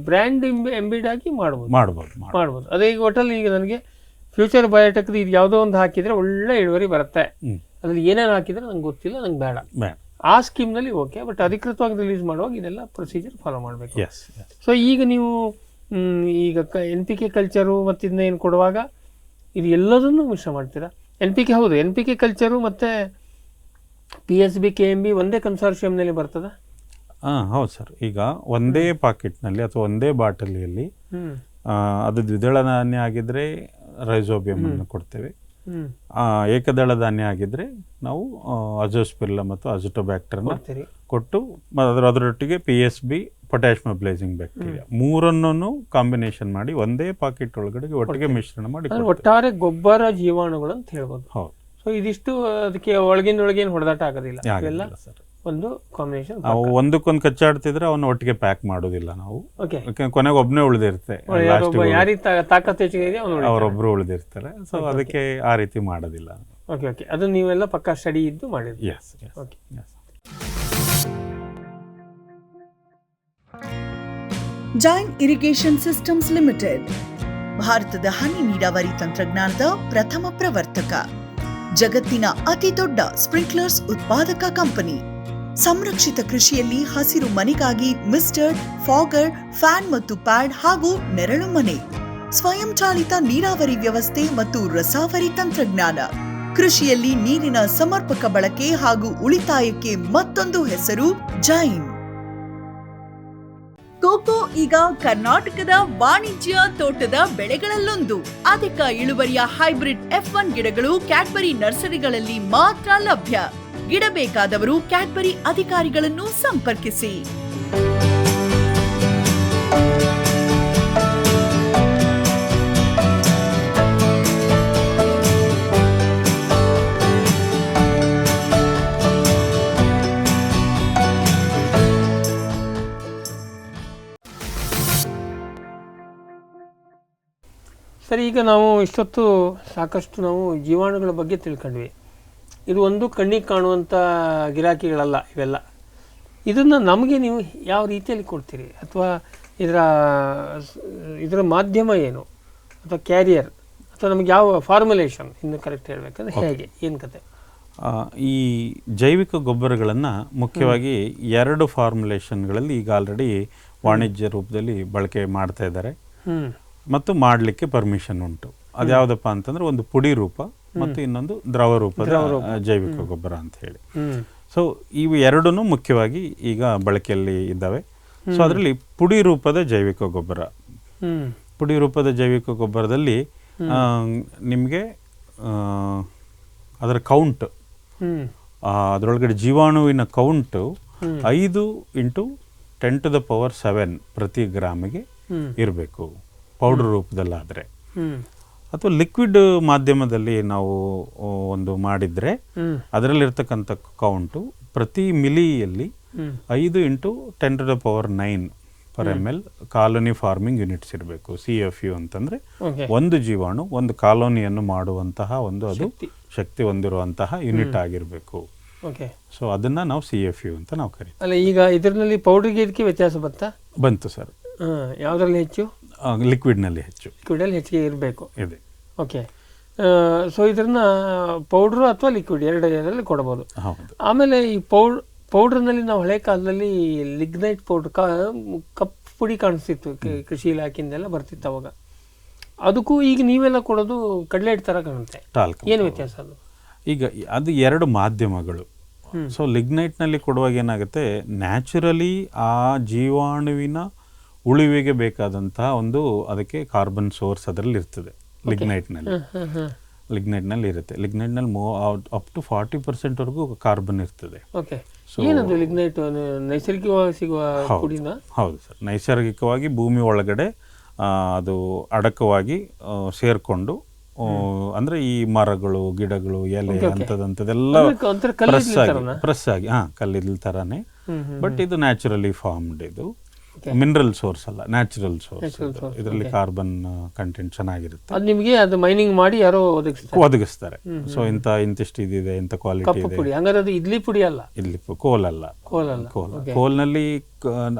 ಬ್ರ್ಯಾಂಡ್ ಎಂಬಿಡ್ ಆಗಿ ಮಾಡ್ಬೋದು. ಅದೇ ಈಗ ಒಟ್ಟಲ್ಲಿ ಈಗ ನನಗೆ ಫ್ಯೂಚರ್ ಬಯೋಟೆಕ್ ಇದು ಯಾವುದೋ ಒಂದು ಹಾಕಿದ್ರೆ ಒಳ್ಳೆ ಇಳುವರಿ ಬರುತ್ತೆ, ಅದ್ರಲ್ಲಿ ಏನೇನು ಹಾಕಿದ್ರೆ ನಂಗೆ ಗೊತ್ತಿಲ್ಲ, ನಂಗೆ ಬೇಡ, ಆ ಸ್ಕೀಮ್ನಲ್ಲಿ ಓಕೆ. ಬಟ್ ಅಧಿಕೃತವಾಗಿ ರಿಲೀಸ್ ಮಾಡುವಾಗ ಇದೆಲ್ಲ ಪ್ರೊಸೀಜರ್ ಫಾಲೋ ಮಾಡಬೇಕು. ಸೊ ಈಗ ನೀವು ಈಗ NPK ಕಲ್ಚರು ಮತ್ತು ಇದನ್ನ ಏನು ಕೊಡುವಾಗ ಇದು ಎಲ್ಲದನ್ನು ಮಿಶ್ರ ಮಾಡ್ತೀರಾ? NPK ಹೌದು, NPK ಕಲ್ಚರು ಮತ್ತು PSB KMB ಒಂದೇ ಕನ್ಸಾರ್ಷಿಯಂನಲ್ಲಿ ಬರ್ತದೆ? ಹೌದು ಸರ್. ಈಗ ಒಂದೇ ಪಾಕೆಟ್ನಲ್ಲಿ ಅಥವಾ ಒಂದೇ ಬಾಟಲಿಯಲ್ಲಿ ಅದು ದ್ವಿದಳ ಧಾನ್ಯ ಆಗಿದ್ರೆ ರೈಸೋಬಿಯಂ ಅನ್ನು ಕೊಡ್ತೇವೆ, ಏಕದಳ ಧಾನ್ಯ ಆಗಿದ್ರೆ ನಾವು ಅಜೋಸ್ಪಿರ್ಲಾ ಮತ್ತು ಅಜಿಟೋಬ್ಯಾಕ್ಟರ್ನ ಕೊಟ್ಟು ಅದರೊಟ್ಟಿಗೆ PSB ಪೊಟ್ಯಾಶ್ ಮೊಬಿಲೈಸಿಂಗ್ ಬ್ಯಾಕ್ಟೀರಿಯಾ ಮೂರನ್ನು ಕಾಂಬಿನೇಷನ್ ಮಾಡಿ ಒಂದೇ ಪಾಕೆಟ್ ಒಳಗಡೆ ಒಟ್ಟಿಗೆ ಮಿಶ್ರಣ ಮಾಡಿ ಒಟ್ಟಾರೆ ಗೊಬ್ಬರ ಜೀವಾಣುಗಳು ಅಂತ ಹೇಳ್ಬೋದು. ಹೌದು. ಸೊ ಇದಿಷ್ಟು ಅದಕ್ಕೆ ಒಳಗಿನ ಹೊಡೆದಾಟ ಆಗೋದಿಲ್ಲ, ಒಂದು ಕಾಂಬಿನೇಷನ್. ಒಂದಕ್ಕೊಂದು ಕಚ್ಚಾಡ್ತಿದ್ರೆ ಅವನ್ನ ಒಟ್ಟಿಗೆ ಪ್ಯಾಕ್ ಮಾಡೋದಿಲ್ಲ ನಾವು, ಕೊನೆಗೆ ಒಬ್ಬನೇ ಉಳಿದಿರುತ್ತೆ, ಅವರೊಬ್ರು ಉಳಿದಿರ್ತಾರೆ. ಸೊ ಅದಕ್ಕೆ ಆ ರೀತಿ ಮಾಡೋದಿಲ್ಲ. ಓಕೆ, ಅದು ನೀವೆಲ್ಲ ಪಕ್ಕಾ ಸ್ಟಡಿ ಇದ್ದು ಮಾಡಿದ್ರಿ. ಜೈನ್ ಇರಿಗೇಷನ್ ಸಿಸ್ಟಮ್ಸ್ ಲಿಮಿಟೆಡ್ ಭಾರತದ ಹನಿ ನೀರಾವರಿ ತಂತ್ರಜ್ಞಾನದ ಪ್ರಥಮ ಪ್ರವರ್ತಕ, ಜಗತ್ತಿನ ಅತಿ ದೊಡ್ಡ ಸ್ಪ್ರಿಂಕ್ಲರ್ಸ್ ಉತ್ಪಾದಕ ಕಂಪನಿ. ಸಂರಕ್ಷಿತ ಕೃಷಿಯಲ್ಲಿ ಹಸಿರು ಮನೆಗಾಗಿ ಮಿಸ್ಟರ್, ಫಾಗರ್, ಫ್ಯಾನ್ ಮತ್ತು ಪ್ಯಾಡ್ ಹಾಗೂ ನೆರಳು ಮನೆ, ಸ್ವಯಂಚಾಲಿತ ನೀರಾವರಿ ವ್ಯವಸ್ಥೆ ಮತ್ತು ರಸಾವರಿ ತಂತ್ರಜ್ಞಾನ. ಕೃಷಿಯಲ್ಲಿ ನೀರಿನ ಸಮರ್ಪಕ ಬಳಕೆ ಹಾಗೂ ಉಳಿತಾಯಕ್ಕೆ ಮತ್ತೊಂದು ಹೆಸರು ಜೈನ್. ಕೋಕೋ ಈಗ ಕರ್ನಾಟಕದ ವಾಣಿಜ್ಯ ತೋಟದ ಬೆಳೆಗಳಲ್ಲೊಂದು. ಅಧಿಕ ಇಳುವರಿಯ ಹೈಬ್ರಿಡ್ F1 ಗಿಡಗಳು ಕ್ಯಾಡ್ಬರಿ ನರ್ಸರಿಗಳಲ್ಲಿ ಮಾತ್ರ ಲಭ್ಯ. ಗಿಡ ಬೇಕಾದವರು ಕ್ಯಾಡ್ಬರಿ ಅಧಿಕಾರಿಗಳನ್ನು ಸಂಪರ್ಕಿಸಿ. ಸರಿ, ಈಗ ನಾವು ಇಷ್ಟೊತ್ತು ಸಾಕಷ್ಟು ನಾವು ಜೀವಾಣುಗಳ ಬಗ್ಗೆ ತಿಳ್ಕೊಂಡ್ವಿ. ಇದು ಒಂದು ಕಣ್ಣಿಗೆ ಕಾಣುವಂಥ ಗಿರಾಕಿಗಳಲ್ಲ ಇವೆಲ್ಲ. ಇದನ್ನು ನಮಗೆ ನೀವು ಯಾವ ರೀತಿಯಲ್ಲಿ ಕೊಡ್ತೀರಿ, ಅಥವಾ ಇದರ ಮಾಧ್ಯಮ ಏನು, ಅಥವಾ ಕ್ಯಾರಿಯರ್, ಅಥವಾ ನಮಗೆ ಯಾವ ಫಾರ್ಮುಲೇಷನ್, ಇನ್ನು ಕರೆಕ್ಟ್ ಹೇಳಬೇಕಂದ್ರೆ ಹೇಗೆ, ಏನು ಕತೆ? ಈ ಜೈವಿಕ ಗೊಬ್ಬರಗಳನ್ನು ಮುಖ್ಯವಾಗಿ 2 ಫಾರ್ಮುಲೇಷನ್ಗಳಲ್ಲಿ ಈಗ ಆಲ್ರೆಡಿ ವಾಣಿಜ್ಯ ರೂಪದಲ್ಲಿ ಬಳಕೆ ಮಾಡ್ತಾ ಇದ್ದಾರೆ ಮತ್ತು ಮಾಡಲಿಕ್ಕೆ ಪರ್ಮಿಷನ್ ಉಂಟು. ಅದ್ಯಾವುದಪ್ಪ ಅಂತಂದರೆ ಒಂದು ಪುಡಿ ರೂಪ ಮತ್ತು ಇನ್ನೊಂದು ದ್ರವ ರೂಪದ ಜೈವಿಕ ಗೊಬ್ಬರ ಅಂತ ಹೇಳಿ. ಸೊ ಇವು ಎರಡೂ ಮುಖ್ಯವಾಗಿ ಈಗ ಬಳಕೆಯಲ್ಲಿ ಇದ್ದಾವೆ. ಸೊ ಅದರಲ್ಲಿ ಪುಡಿ ರೂಪದ ಜೈವಿಕ ಗೊಬ್ಬರ, ಪುಡಿ ರೂಪದ ಜೈವಿಕ ಗೊಬ್ಬರದಲ್ಲಿ ನಿಮಗೆ ಅದರ ಕೌಂಟ್, ಅದರೊಳಗಡೆ ಜೀವಾಣುವಿನ ಕೌಂಟು 5 × 10⁻⁷ ಪ್ರತಿ ಗ್ರಾಮಿಗೆ ಇರಬೇಕು ಪೌಡರ್ ರೂಪದಲ್ಲಾದರೆ. ಅಥವಾ ಲಿಕ್ವಿಡ್ ಮಾಧ್ಯಮದಲ್ಲಿ ನಾವು ಒಂದು ಮಾಡಿದರೆ ಅದರಲ್ಲಿರ್ತಕ್ಕಂಥ ಕೌಂಟು ಪ್ರತಿ ಮಿಲಿಯಲ್ಲಿ 5 × 10⁹ ml ಕಾಲೋನಿ ಫಾರ್ಮಿಂಗ್ ಯೂನಿಟ್ಸ್ ಇರಬೇಕು. CFU ಅಂತಂದರೆ ಒಂದು ಜೀವಾಣು ಒಂದು ಕಾಲೋನಿಯನ್ನು ಮಾಡುವಂತಹ ಒಂದು ಅದು ಶಕ್ತಿ ಹೊಂದಿರುವಂತಹ ಯೂನಿಟ್ ಆಗಿರಬೇಕು. ಸೊ ಅದನ್ನು ನಾವು CFU ಅಂತ ನಾವು ಕರಿತೀವಿ. ಅಲ್ಲ, ಈಗ ಇದರಲ್ಲಿ ಪೌಡರ್ಗೆ ಇದಕ್ಕೆ ವ್ಯತ್ಯಾಸ ಬಂತು ಸರ್. ಯಾವುದರಲ್ಲಿ ಹೆಚ್ಚು? ಲಿಕ್ವಿಡ್ನಲ್ಲಿ ಹೆಚ್ಚು. ಲಿಕ್ವಿಡಲ್ಲಿ ಹೆಚ್ಚಿಗೆ ಇರಬೇಕು ಇದೆ. ಓಕೆ. ಸೊ ಇದನ್ನ ಪೌಡ್ರು ಅಥವಾ ಲಿಕ್ವಿಡ್ ಎರಡರಲ್ಲಿ ಕೊಡಬಹುದು. ಆಮೇಲೆ ಈ ಪೌಡ್ರ್ನಲ್ಲಿ ನಾವು ಹಳೆ ಕಾಲದಲ್ಲಿ ಲಿಗ್ನೈಟ್ ಪೌಡ್ರ್ ಕಪ್ಪು ಪುಡಿ ಕಾಣಿಸ್ತಿತ್ತು, ಕೃಷಿ ಇಲಾಖೆಯಿಂದೆಲ್ಲ ಬರ್ತಿತ್ತು ಅವಾಗ. ಅದಕ್ಕೂ ಈಗ ನೀವೆಲ್ಲ ಕೊಡೋದು ಕಡಲೆ ಹಿಟ್ಟು ಥರ ಕಾಣುತ್ತೆ. ಏನು ವ್ಯತ್ಯಾಸ ಅದು? ಈಗ ಅದು 2 ಮಾಧ್ಯಮಗಳು. ಸೊ ಲಿಗ್ನೈಟ್ನಲ್ಲಿ ಕೊಡುವಾಗ ಏನಾಗುತ್ತೆ, ನ್ಯಾಚುರಲಿ ಆ ಜೀವಾಣುವಿನ ಉಳಿವಿಗೆ ಬೇಕಾದಂತಹ ಒಂದು ಅದಕ್ಕೆ ಕಾರ್ಬನ್ ಸೋರ್ಸ್ ಅದರಲ್ಲಿ ಇರ್ತದೆ. ಲಿಗ್ನೈಟ್ನಲ್ಲಿ ಇರುತ್ತೆ. ಲಿಗ್ನೈಟ್ನಲ್ಲಿ ಅಪ್ ಟು 40% ಕಾರ್ಬನ್ ಇರ್ತದೆ. ನೈಸರ್ಗಿಕವಾಗಿ ಸಿಗುವ ಪುಡಿನ? ಹೌದು ಸರ್, ನೈಸರ್ಗಿಕವಾಗಿ ಭೂಮಿ ಒಳಗಡೆ ಅದು ಅಡಕವಾಗಿ ಸೇರ್ಕೊಂಡು, ಅಂದ್ರೆ ಈ ಮರಗಳು, ಗಿಡಗಳು, ಎಲೆ ಅಂಥದ್ದೆಲ್ಲ ಪ್ರೆಸ್ ಆಗಿ ಕಲ್ಲಿದ್ದ ಥರನೇ, ಬಟ್ ಇದು ನ್ಯಾಚುರಲಿ ಫಾರ್ಮ್ಡ್. ಇದು ಮಿನರಲ್ ಸೋರ್ಸ್ ಅಲ್ಲ, ನ್ಯಾಚುರಲ್ ಸೋರ್ಸ್. ಇದರಲ್ಲಿ ಕಾರ್ಬನ್ ಕಂಟೆಂಟ್ ಚೆನ್ನಾಗಿರುತ್ತೆ. ಅದು ನಿಮಗೆ ಅದು ಮೈನಿಂಗ್ ಮಾಡಿ ಯಾರೋ ಒದಗಿಸ್ತಾರೆ. ಸೊ ಇಂತಿಷ್ಟು ಇದಿದೆ, ಇಂಥ ಕ್ವಾಲಿಟಿ ಇದೆ. ಹಂಗಾರೆ ಅದು ಇಡ್ಲಿ ಪುಡಿ ಅಲ್ಲ, ಕೋಲಲ್ಲ. ಕೋಲ್ನಲ್ಲಿ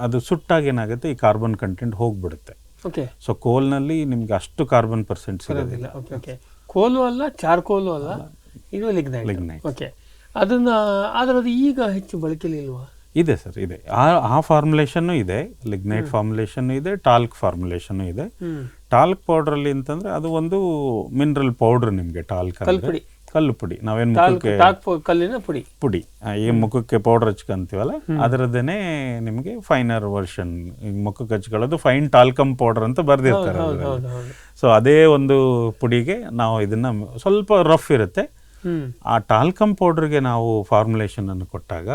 ಅದು ಸುಟ್ಟಾಗ ಏನಾಗುತ್ತೆ, ಈ ಕಾರ್ಬನ್ ಕಂಟೆಂಟ್ ಹೋಗ್ಬಿಡುತ್ತೆ. ಸೊ ಕೋಲ್ನಲ್ಲಿ ನಿಮ್ಗೆ ಅಷ್ಟು ಕಾರ್ಬನ್ ಪರ್ಸೆಂಟ್ ಸಿಗೋದಿಲ್ಲ. ಕೋಲು ಅಲ್ಲ, ಚಾರ್ಕೋಲು ಅಲ್ಲ, ಇದು ಲಿಗ್ನೈಟ್. ಓಕೆ. ಅದನ್ನ ಆದ್ರೆ ಅದು ಈಗ ಹೆಚ್ಚು ಬಳಕೆಯಲ್ಲಿ ಇಲ್ವಾ? ಇದೆ ಸರ್, ಇದೆ. ಆ ಫಾರ್ಮುಲೇಷನ್ನು ಇದೆ, ಲಿಗ್ನೈಟ್ ಫಾರ್ಮುಲೇಷನ್ನು ಇದೆ, ಟಾಲ್ಕ್ ಫಾರ್ಮುಲೇಷನ್ನು ಇದೆ. ಟಾಲ್ಕ್ ಪೌಡ್ರಲ್ಲಿ ಅಂತಂದ್ರೆ ಅದು ಒಂದು ಮಿನರಲ್ ಪೌಡರ್. ನಿಮಗೆ ಟಾಲ್ಕ್ ಕಲ್ಲು ಪುಡಿ, ನಾವೇನು ಮುಖಕ್ಕೆ ಕಲ್ಲಿನ ಪುಡಿ ಈ ಮುಖಕ್ಕೆ ಪೌಡರ್ ಹಚ್ಕೊಂತೀವಲ್ಲ, ಅದರದ್ದೇನೆ ನಿಮಗೆ ಫೈನರ್ ವರ್ಷನ್. ಈಗ ಮುಖಕ್ಕೆ ಹಚ್ಕೊಳ್ಳೋದು ಫೈನ್ ಟಾಲ್ಕಮ್ ಪೌಡರ್ ಅಂತ ಬರ್ದಿರ್ತಾರೆ. ಸೊ ಅದೇ ಒಂದು ಪುಡಿಗೆ ನಾವು ಇದನ್ನ ಸ್ವಲ್ಪ ರಫ್ ಇರುತ್ತೆ. ಆ ಟಾಲ್ಕಮ್ ಪೌಡರ್ಗೆ ನಾವು ಫಾರ್ಮುಲೇಷನ್ ಅನ್ನು ಕೊಟ್ಟಾಗ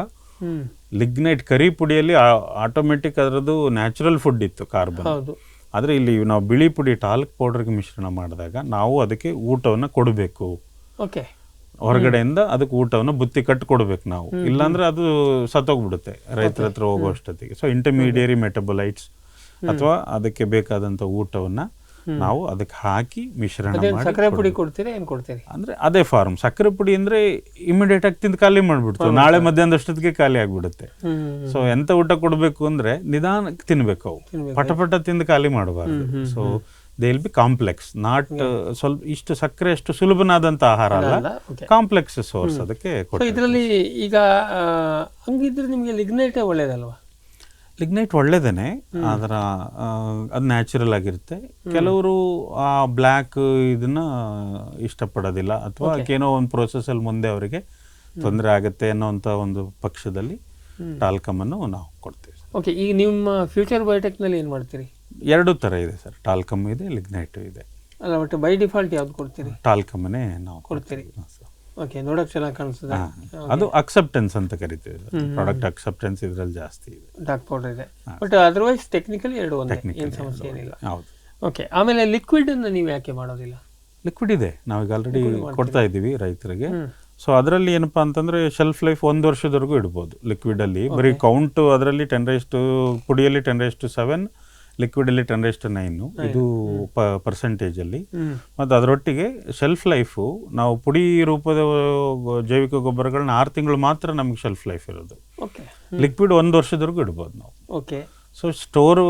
ಲಿಗ್ನೈಟ್ ಕರಿ ಪುಡಿಯಲ್ಲಿ ಆಟೋಮೆಟಿಕ್ ಅದರದ್ದು ನ್ಯಾಚುರಲ್ ಫುಡ್ ಇತ್ತು ಕಾರ್ಬನ್. ಆದರೆ ಇಲ್ಲಿ ನಾವು ಬಿಳಿ ಪುಡಿ ಟಾಲ್ಕ್ ಪೌಡರ್ಗೆ ಮಿಶ್ರಣ ಮಾಡಿದಾಗ ನಾವು ಅದಕ್ಕೆ ಊಟವನ್ನು ಕೊಡಬೇಕು. ಹೊರಗಡೆಯಿಂದ ಅದಕ್ಕೆ ಊಟವನ್ನು ಬುತ್ತಿ ಕಟ್ಟು ಕೊಡ್ಬೇಕು ನಾವು, ಇಲ್ಲಾಂದ್ರೆ ಅದು ಸತ್ತೋಗ್ಬಿಡುತ್ತೆ ರೈತರ ಹತ್ರ ಹೋಗುವಷ್ಟೊತ್ತಿಗೆ. ಸೊ ಇಂಟರ್ಮೀಡಿಯರಿ ಮೆಟಬಲೈಟ್ಸ್ ಅಥವಾ ಅದಕ್ಕೆ ಬೇಕಾದಂಥ ಊಟವನ್ನ ನಾವು ಅದಕ್ಕೆ ಹಾಕಿ ಮಿಶ್ರಣ ಮಾಡಿ. ಸಕ್ಕರೆ ಪುಡಿ ಕೊಡ್ತೀರಾ, ಏನು ಕೊಡ್ತೀರಿ? ಅಂದ್ರೆ ಅದೇ ಫಾರ್ಮ್. ಸಕ್ಕರೆ ಪುಡಿ ಅಂದ್ರೆ ಇಮಿಡಿಯೇಟ್ ಆಗಿ ತಿಂದು ಖಾಲಿ ಮಾಡ್ಬಿಡ್ತು, ನಾಳೆ ಮಧ್ಯಾಹ್ನದಷ್ಟೊತ್ತಿಗೆ ಖಾಲಿ ಆಗ್ಬಿಡುತ್ತೆ. ಸೊ ಎಂತ ಊಟ ಕೊಡ್ಬೇಕು ಅಂದ್ರೆ ನಿಧಾನಕ್ಕೆ ತಿನ್ಬೇಕು, ಅವು ಪಟ ತಿಂದು ಖಾಲಿ ಮಾಡಬಾರ್ದು. So they will be complex, not ಸ್ವಲ್ಪ ಇಷ್ಟು ಸಕ್ಕರೆ ಅಷ್ಟು ಸುಲಭನಾದಂತ ಆಹಾರ ಅಲ್ಲ, ಕಾಂಪ್ಲೆಕ್ಸ್ ಸೋರ್ಸ್ ಅದಕ್ಕೆ. ಇದರಲ್ಲಿ ಈಗ ಹಂಗಿದ್ರೆ ನಿಮಗೆ ಲಿಗ್ನೈಟ್ ಒಳ್ಳೇದಲ್ವಾ? ಲಿಗ್ನೈಟ್ ಒಳ್ಳೇದೇನೆ, ಅದರ ಅದು ನ್ಯಾಚುರಲ್ ಆಗಿರುತ್ತೆ. ಕೆಲವರು ಆ ಬ್ಲ್ಯಾಕ್ ಇದನ್ನ ಇಷ್ಟಪಡೋದಿಲ್ಲ, ಅಥವಾ ಏನೋ ಒಂದು ಪ್ರೋಸೆಸ್ಸಲ್ಲಿ ಮುಂದೆ ಅವರಿಗೆ ತೊಂದರೆ ಆಗುತ್ತೆ ಅನ್ನೋಂಥ ಒಂದು ಪಕ್ಷದಲ್ಲಿ ಟಾಲ್ಕಮ್ ಅನ್ನು ನಾವು ಕೊಡ್ತೀವಿ. ಓಕೆ. ಈಗ ನಿಮ್ಮ ಫ್ಯೂಚರ್ ಬಯೋಟೆಕ್ನಲ್ಲಿ ಏನು ಮಾಡ್ತೀರಿ? 2 ಥರ ಇದೆ ಸರ್, ಟಾಲ್ಕಮ್ ಇದೆ, ಲಿಗ್ನೈಟ್ ಇದೆ. ಅಲ್ಲ, ಒಟ್ಟು ಬೈ ಡಿಫಾಲ್ಟ್ ಯಾವ್ದು ಕೊಡ್ತೀರಿ? ಟಾಲ್ಕಮ್ಮನೇ ನಾವು ಕೊಡ್ತೀರಿ. ಓಕೆ, ನೋಡೋಕೆ ಚೆನ್ನಾಗಿ ಕಾಣಿಸ್ತದೆ. ಅದು ಅಕ್ಸೆಪ್ಟೆನ್ಸ್ ಅಂತ ಕರಿತೀವಿ, ಪ್ರಾಡಕ್ಟ್ ಅಕ್ಸೆಪ್ಟೆನ್ಸ್ ಇದರಲ್ಲಿ ಜಾಸ್ತಿ ಇದೆ. ಡಾರ್ಕ್ ಪೌಡರ್ ಇದೆ, ಬಟ್ ಅದರ್ವೈಸ್ ಟೆಕ್ನಿಕಲಿ ಎರಡು ಒಂದೇ, ಏನು ಸಮಸ್ಯೆ ಏನಿಲ್ಲ. ಹೌದು. ಓಕೆ. ಆಮೇಲೆ ಲಿಕ್ವಿಡ್ ಅನ್ನು ನೀವು ಯಾಕೆ ಮಾಡೋದಿಲ್ಲ? ಲಿಕ್ವಿಡ್ ಇದೆ, ನಾವೀಗ ಆಲ್ರೆಡಿ ಕೊಡ್ತಾ ಇದ್ದೀವಿ ರೈತರಿಗೆ. ಸೊ ಅದರಲ್ಲಿ ಏನಪ್ಪಾ ಅಂತಂದ್ರೆ ಶೆಲ್ಫ್ ಲೈಫ್ 1 ವರ್ಷದವರೆಗೂ ಇಡ್ಬೋದು ಲಿಕ್ವಿಡ್ ಅಲ್ಲಿ. ಬರೀ ಕೌಂಟ್ ಅದರಲ್ಲಿ 10 ಪುಡಿಯಲ್ಲಿ 10:7, ಲಿಕ್ವಿಡ್ ಅಲ್ಲಿ 10:9 ಇದು ಪರ್ಸೆಂಟೇಜ್ ಅಲ್ಲಿ. ಮತ್ತು ಅದರೊಟ್ಟಿಗೆ ಶೆಲ್ಫ್ ಲೈಫು ನಾವು ಪುಡಿ ರೂಪದ ಜೈವಿಕ ಗೊಬ್ಬರಗಳನ್ನ 6 ತಿಂಗಳು ಮಾತ್ರ ನಮ್ಗೆ ಶೆಲ್ಫ್ ಲೈಫ್ ಇರೋದು. ಲಿಕ್ವಿಡ್ 1 ವರ್ಷದವರೆಗೂ ಇಡ್ಬೋದು ನಾವು. ಓಕೆ. ಸೊ ಸ್ಟೋರ್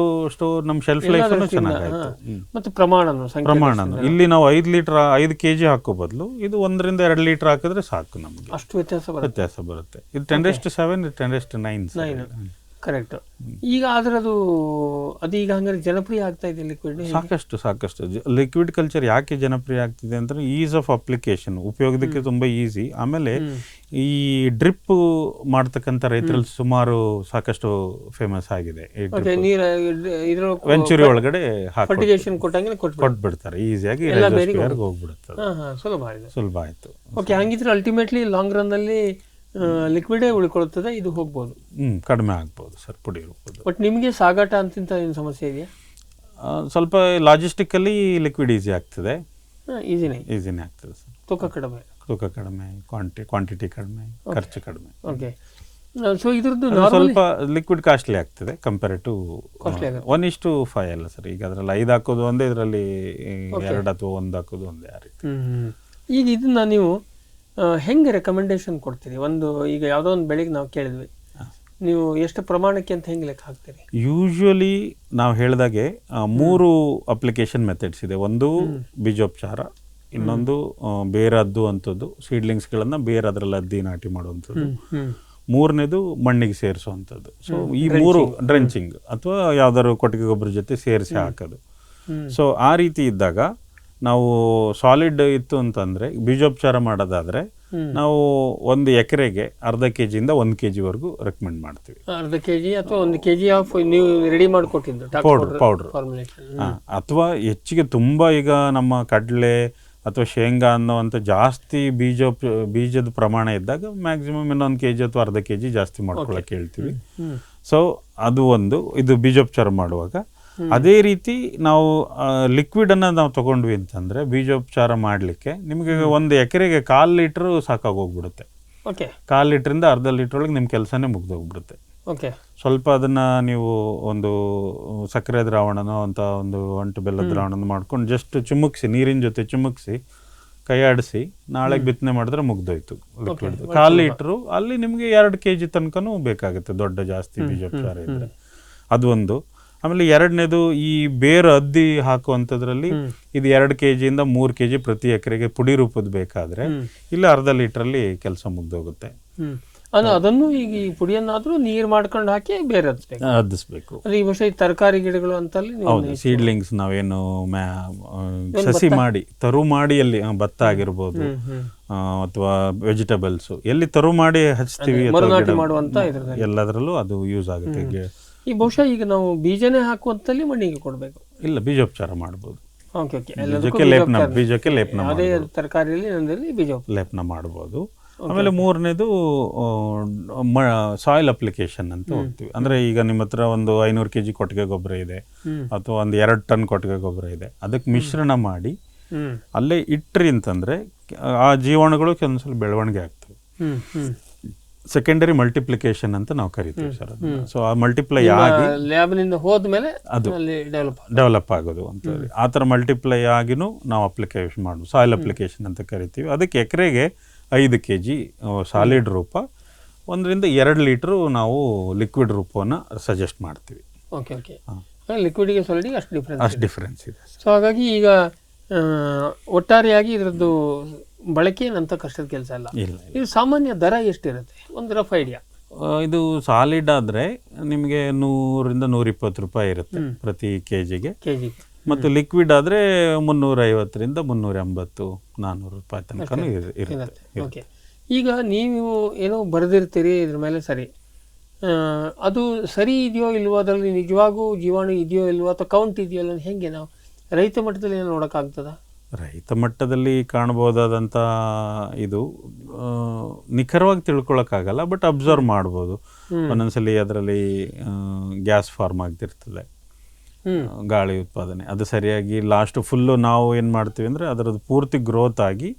ನಮ್ಮ ಶೆಲ್ಫ್ ಲೈಫನ್ನು ಚೆನ್ನಾಗಾಯಿತು. ಮತ್ತು ಪ್ರಮಾಣನು ಇಲ್ಲಿ ನಾವು 5 kg ಹಾಕೋ ಬದಲು ಇದು 1 ರಿಂದ 2 ಲೀಟರ್ ಹಾಕಿದ್ರೆ ಸಾಕು, ನಮಗೆ ಅಷ್ಟು ವ್ಯತ್ಯಾಸ ಬರುತ್ತೆ. ಇದು 10:7, ಇದು 10:9. ಕರೆಕ್ಟ್. ಈಗ ಆದರೆ ಅದೀಗ ಹಂಗಾರೆ ಜನಪ್ರಿಯ ಆಗ್ತಾ ಇದೆ ಲಿಕ್ವಿಡ್. ಸಾಕಷ್ಟು ಲಿಕ್ವಿಡ್ ಕಲ್ಚರ್ ಯಾಕೆ ಜನಪ್ರಿಯ ಆಗ್ತಿದೆ ಅಂದ್ರೆ ಈಸ್ ಆಫ್ ಅಪ್ಲಿಕೇಶನ್, ಉಪಯೋಗಕ್ಕೆ ತುಂಬಾ ಈಸಿ. ಆಮೇಲೆ ಈ ಡ್ರಿಪ್ ಮಾಡ್ತಕ್ಕಂಥ ರೈತರಲ್ಲಿ ಸುಮಾರು ಸಾಕಷ್ಟು ಫೇಮಸ್ ಆಗಿದೆ. ವೆಂಚುರಿ ಒಳಗಡೆ ಕೊಟ್ಬಿಡ್ತಾರೆ, ಈಸಿಯಾಗಿ ಹೋಗ್ಬಿಡುತ್ತೆ. ಸುಲಭ ಆಯ್ತು. ಹಂಗಿದ್ರೆ ಅಲ್ಟಿಮೇಟ್ಲಿ ಲಾಂಗ್ ರನ್ ಅಲ್ಲಿ ಲಿಕ್ವಿಡೇ ಉಳ್ಕೊಳ್ತದೆ, ಇದು ಹೋಗ್ಬೋದು, ಕಡಿಮೆ ಆಗ್ಬೋದು ಸರ್, ಪುಡಿ ಹೋಗ್ಬೋದು. ಬಟ್ ನಿಮಗೆ ಸಾಗಾಟ ಅಂತಿಂತ ಏನು ಸಮಸ್ಯೆ ಇದೆಯಾ? ಸ್ವಲ್ಪ ಲಾಜಿಸ್ಟಿಕಲಿ ಲಿಕ್ವಿಡ್ ಈಸಿ ಆಗ್ತದೆ, ಈಸಿನೇ ಆಗ್ತದೆ ಸರ್. ತೂಕ ಕಡಿಮೆ, ಕ್ವಾಂಟಿಟಿ ಕಡಿಮೆ, ಖರ್ಚು ಕಡಿಮೆ. ಓಕೆ. ಸೊ ಇದ್ರದ್ದು ಸ್ವಲ್ಪ ಲಿಕ್ವಿಡ್ ಕಾಸ್ಟ್ಲಿ ಆಗ್ತದೆ ಕಂಪೇರ್ ಟು 1:5 ಅಲ್ಲ ಸರ್. ಈಗ ಅದರಲ್ಲಿ 5 ಹಾಕೋದು ಒಂದೇ, ಇದರಲ್ಲಿ 2 ಅಥವಾ 1 ಹಾಕೋದು ಒಂದೇ, ಆ ರೀತಿ. ಈಗ ಇದನ್ನ ನೀವು ಹೆಂಗೆ ರೆಕಮೆಂಡೇಶನ್ ಕೊಡ್ತೀರಿ? ಈಗ ಯಾವುದೋ ಒಂದು ಬೆಳೆಗೆ ನಾವು ಕೇಳಿದ್ವಿ, ನೀವು ಎಷ್ಟು ಪ್ರಮಾಣಕ್ಕೆ ಅಂತ ಹೆಂಗೆ ಲೆಕ್ಕ ಹಾಕ್ತೀರಿ? ಯೂಶುವಲಿ ನಾವು ಹೇಳಿದಾಗೆ 3 ಅಪ್ಲಿಕೇಶನ್ ಮೆಥಡ್ಸ್ ಇದೆ. ಒಂದು ಬೀಜೋಪಚಾರ, ಇನ್ನೊಂದು ಬೇರದ್ದು ಅಂಥದ್ದು, ಸೀಡ್ಲಿಂಗ್ಸ್ಗಳನ್ನು ಬೇರೆ ಅದರಲ್ಲಿ ಅದ್ದಿ ನಾಟಿ ಮಾಡುವಂಥದ್ದು, 3ನೇದು ಮಣ್ಣಿಗೆ ಸೇರಿಸುವಂಥದ್ದು. ಸೊ ಈ 3 ಡ್ರೆಂಚಿಂಗ್ ಅಥವಾ ಯಾವ್ದಾದ್ರು ಕೊಟ್ಟಿಗೆ ಗೊಬ್ಬರ ಜೊತೆ ಸೇರಿಸಿ ಹಾಕೋದು. ಸೊ ಆ ರೀತಿ ಇದ್ದಾಗ ನಾವು ಸಾಲಿಡ್ ಇತ್ತು ಅಂತಂದರೆ, ಬೀಜೋಪಚಾರ ಮಾಡೋದಾದರೆ ನಾವು 1 ಎಕರೆಗೆ 1/2 kg 1 kg ವರೆಗೂ ರೆಕಮೆಂಡ್ ಮಾಡ್ತೀವಿ. 1/2 kg ಅಥವಾ 1 kg ಆಫ್ ನೀವು ರೆಡಿ ಮಾಡಿಕೊಟ್ಟಿದ್ದು ಪೌಡರ್. ಅಥವಾ ಹೆಚ್ಚಿಗೆ ತುಂಬ ಈಗ ನಮ್ಮ ಕಡಲೆ ಅಥವಾ ಶೇಂಗಾ ಅನ್ನೋವಂಥ ಜಾಸ್ತಿ ಬೀಜದ ಪ್ರಮಾಣ ಇದ್ದಾಗ ಮ್ಯಾಕ್ಸಿಮಮ್ ಇನ್ನೊಂದು kg ಅಥವಾ 1/2 kg ಜಾಸ್ತಿ ಮಾಡ್ಕೊಳಕ್ಕೆ ಹೇಳ್ತೀವಿ. ಸೊ ಅದು ಇದು ಬೀಜೋಪಚಾರ ಮಾಡುವಾಗ. ಅದೇ ರೀತಿ ನಾವು ಲಿಕ್ವಿಡನ್ನು ನಾವು ತೊಗೊಂಡ್ವಿ ಅಂತಂದರೆ ಬೀಜೋಪಚಾರ ಮಾಡಲಿಕ್ಕೆ ನಿಮಗೆ 1 ಎಕರೆಗೆ 1/4 ಲೀಟ್ರು ಸಾಕಾಗೋಗ್ಬಿಡುತ್ತೆ. 1/4 ಲೀಟ್ರಿಂದ 1/2 ಲೀಟ್ರ್ ಒಳಗೆ ನಿಮ್ಮ ಕೆಲಸನೇ ಮುಗ್ದೋಗ್ಬಿಡುತ್ತೆ. ಸ್ವಲ್ಪ ಅದನ್ನು ನೀವು ಒಂದು ಸಕ್ಕರೆ ದ್ರಾವಣನೋ ಅಂತ ಒಂದು ಅಂಟು ಬೆಲ್ಲದ ದ್ರಾವಣ ಮಾಡ್ಕೊಂಡು ಜಸ್ಟ್ ಚಿಮುಕ್ಸಿ, ನೀರಿನ ಜೊತೆ ಚಿಮುಕ್ಸಿ ಕೈ ಆಡಿಸಿ ನಾಳೆಗೆ ಬಿತ್ತನೆ ಮಾಡಿದ್ರೆ ಮುಗ್ದೋಯ್ತು ಲಿಕ್ವಿಡ್. 1/4 ಲೀಟ್ರು ಅಲ್ಲಿ ನಿಮಗೆ 2 kg ತನಕನೂ ಬೇಕಾಗುತ್ತೆ, ದೊಡ್ಡ ಜಾಸ್ತಿ ಬೀಜೋಪಚಾರ ಇದ್ದರೆ. ಅದು ಒಂದು. ಆಮೇಲೆ 2ನೇದು ಈ ಬೇರು ಅದ್ದಿ ಹಾಕುವಂಥದ್ರಲ್ಲಿ ಇದು 2 kg 3 kg ಪ್ರತಿ ಎಕರೆಗೆ ಪುಡಿ ರೂಪದ ಬೇಕಾದರೆ ಇಲ್ಲ 1/2 ಲೀಟ್ರಲ್ಲಿ ಕೆಲಸ ಮುಗ್ದೋಗುತ್ತೆ. ಅದನ್ನು ಈಗ ಈ ಪುಡಿಯನ್ನಾದ್ರೂ ನೀರು ಮಾಡ್ಕೊಂಡು ಹಾಕಿ ಬೇರೆ ಹದಿಸ್ಬೇಕು. ಈ ವರ್ಷ ತರಕಾರಿ ಗಿಡಗಳು ಅಂತಲ್ಲಿ ಸೀಡ್ಲಿಂಗ್ಸ್ ನಾವೇನು ಸಸಿ ಮಾಡಿ ತರು ಮಾಡಿ ಅಲ್ಲಿ ಭತ್ತ ಆಗಿರ್ಬೋದು ಅಥವಾ ವೆಜಿಟೇಬಲ್ಸ್ ಎಲ್ಲಿ ತರು ಮಾಡಿ ಹಚ್ತೀವಿ ಎಲ್ಲದರಲ್ಲೂ ಅದು ಯೂಸ್ ಆಗುತ್ತೆ. ಈ ಬಹುಶಃ ಈಗ ನಾವು ಬೀಜನೇ ಹಾಕುವಂತಲ್ಲಿ ಮಣ್ಣಿಗೆ ಕೊಡಬೇಕು, ಇಲ್ಲ ಬೀಜೋಪಚಾರ ಮಾಡ್ಬೋದು. ಬೀಜಕ್ಕೆ ಲೇಪನ ತರಕಾರಿಯಲ್ಲಿ ಲೇಪನ ಮಾಡ್ಬೋದು. ಆಮೇಲೆ 3ನೇದು ಸಾಯಿಲ್ ಅಪ್ಲಿಕೇಶನ್ ಅಂತ ಹೋಗ್ತೀವಿ. ಅಂದರೆ ಈಗ ನಿಮ್ಮ ಹತ್ರ ಒಂದು 500 kg ಕೊಟ್ಟಿಗೆ ಗೊಬ್ಬರ ಇದೆ ಅಥವಾ ಒಂದು 2 ಟನ್ ಕೊಟ್ಟಿಗೆ ಗೊಬ್ಬರ ಇದೆ, ಅದಕ್ಕೆ ಮಿಶ್ರಣ ಮಾಡಿ ಅಲ್ಲೇ ಇಟ್ರಿ ಅಂತಂದರೆ ಆ ಜೀವಾಣುಗಳು ಕೆಲವೊಂದ್ಸಲ ಬೆಳವಣಿಗೆ ಆಗ್ತವೆ. ಸೆಕೆಂಡರಿ ಮಲ್ಟಿಪ್ಲಿಕೇಶನ್ ಅಂತ ನಾವು ಕರಿತೀವಿ ಸರ್. ಸೊ ಆ ಮಲ್ಟಿಪ್ಲೈ ಆಗಿ ಲ್ಯಾಬ್ನಿಂದ ಹೋದ್ಮೇಲೆ ಅದು ಡೆವಲಪ್ ಆಗೋದು ಅಂತ. ಆ ಥರ ಮಲ್ಟಿಪ್ಲೈ ಆಗಿನೂ ನಾವು ಅಪ್ಲಿಕೇಶನ್ ಮಾಡೋದು, ಸಾಯಿಲ್ ಅಪ್ಲಿಕೇಶನ್ ಅಂತ ಕರಿತೀವಿ. ಅದಕ್ಕೆ ಎಕರೆಗೆ 5 kg ಸಾಲಿಡ್ ರೂಪ, 1 ರಿಂದ 2 ಲೀಟ್ರು ನಾವು ಲಿಕ್ವಿಡ್ ರೂಪವನ್ನು ಸಜೆಸ್ಟ್ ಮಾಡ್ತೀವಿ. ಲಿಕ್ವಿಡ್ಗೆ ಸಾಲಿಡ್ಗೆ ಅಷ್ಟು ಡಿಫ್ರೆನ್ಸ್ ಇದೆ. ಸೊ ಹಾಗಾಗಿ ಈಗ ಒಟ್ಟಾರೆಯಾಗಿ ಇದರದ್ದು ಬಳಕೆ ಏನಂತ ಕಷ್ಟದ ಕೆಲಸ ಅಲ್ಲ. ಇದು ಸಾಮಾನ್ಯ ದರ ಎಷ್ಟಿರುತ್ತೆ, ಒಂದು ರಫ್ ಐಡಿಯಾ? ಇದು ಸಾಲಿಡ್ ಆದರೆ ನಿಮಗೆ 100 ರಿಂದ 120 ರೂಪಾಯಿ ಇರುತ್ತೆ ಪ್ರತಿ ಕೆಜಿಗೆ. ಮತ್ತು ಲಿಕ್ವಿಡ್ ಆದರೆ 350 ರಿಂದ 380, 400 ರೂಪಾಯಿ ತನಕ ಇರುತ್ತೆ. ಈಗ ನೀವು ಏನೋ ಬರೆದಿರ್ತೀರಿ ಇದ್ರ ಮೇಲೆ, ಸರಿ ಅದು ಸರಿ ಇದೆಯೋ ಇಲ್ವೋ, ಅದರಲ್ಲಿ ನಿಜವಾಗೂ ಜೀವಾಣು ಇದೆಯೋ ಇಲ್ವೋ ಅಥವಾ ಕೌಂಟ್ ಇದೆಯೋ ಇಲ್ಲ, ಹೇಗೆ ನಾವು ರೈತ ಮಟ್ಟದಲ್ಲಿ ಏನು ನೋಡೋಕ್ಕಾಗ್ತದ? ರೈತ ಮಟ್ಟದಲ್ಲಿ ಕಾಣ್ಬೋದಾದಂಥ ಇದು ನಿಖರವಾಗಿ ತಿಳ್ಕೊಳಕ್ಕಾಗಲ್ಲ, ಬಟ್ ಅಬ್ಸರ್ವ್ ಮಾಡ್ಬೋದು. ಒಂದೊಂದ್ಸಲಿ ಅದರಲ್ಲಿ ಗ್ಯಾಸ್ ಫಾರ್ಮ್ ಆಗ್ತಿರ್ತದೆ, ಗಾಳಿ ಉತ್ಪಾದನೆ ಅದು ಸರಿಯಾಗಿ ಲಾಸ್ಟ್ ಫುಲ್ಲು ನಾವು ಏನು ಮಾಡ್ತೀವಿ ಅಂದರೆ ಅದರದ್ದು ಪೂರ್ತಿ ಗ್ರೋತ್ ಆಗಿ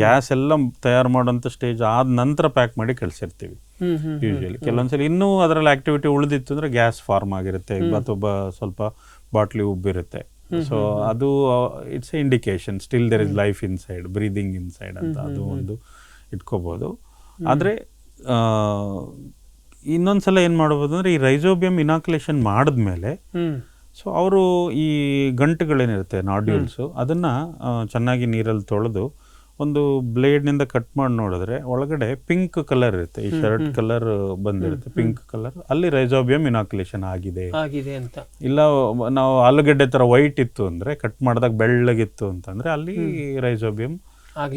ಗ್ಯಾಸ್ ಎಲ್ಲ ತಯಾರು ಮಾಡೋಂಥ ಸ್ಟೇಜ್ ಆದ ನಂತರ ಪ್ಯಾಕ್ ಮಾಡಿ ಕಳಿಸಿರ್ತೀವಿ ಯೂಶಲಿ. ಕೆಲವೊಂದ್ಸಲಿ ಇನ್ನೂ ಅದರಲ್ಲಿ ಆಕ್ಟಿವಿಟಿ ಉಳಿದಿತ್ತು ಅಂದರೆ ಗ್ಯಾಸ್ ಫಾರ್ಮ್ ಆಗಿರುತ್ತೆ ಅಥವಾ ಸ್ವಲ್ಪ ಬಾಟ್ಲಿ ಉಬ್ಬಿರುತ್ತೆ. ಸೊ ಅದು it's a indication still there is life inside, breathing inside ಅಂತ ಅದು ಒಂದು ಇಟ್ಕೋಬೋದು. ಆದರೆ ಇನ್ನೊಂದ್ಸಲ ಏನು ಮಾಡ್ಬೋದು ಅಂದರೆ ಈ ರೈಸೋಬಿಯಂ ಇನಾಕ್ಯುಲೇಷನ್ ಮಾಡಿದ್ಮೇಲೆ ಸೊ ಅವರು ಈ ಗಂಟುಗಳೇನಿರುತ್ತೆ ನಾಡ್ಯೂಲ್ಸು ಅದನ್ನು ಚೆನ್ನಾಗಿ ನೀರಲ್ಲಿ ತೊಳೆದು ಒಂದು ಬ್ಲೇಡ್ನಿಂದ ಕಟ್ ಮಾಡಿ ನೋಡಿದ್ರೆ ಒಳಗಡೆ ಪಿಂಕ್ ಕಲರ್ ಇರುತ್ತೆ, ಈ ಶರ್ಟ್ ಕಲರ್ ಬಂದಿರುತ್ತೆ ಪಿಂಕ್ ಕಲರ್, ಅಲ್ಲಿ ರೈಸೋಬಿಯಂ ಇನಾಕ್ಯುಲೇಷನ್ ಆಗಿದೆ ಅಂತ. ಇಲ್ಲ ನಾವು ಆಲೂಗಡ್ಡೆ ಥರ ವೈಟ್ ಇತ್ತು ಅಂದರೆ ಕಟ್ ಮಾಡಿದಾಗ ಬೆಳ್ಳಗಿತ್ತು ಅಂತಂದರೆ ಅಲ್ಲಿ ರೈಸೋಬಿಯಂ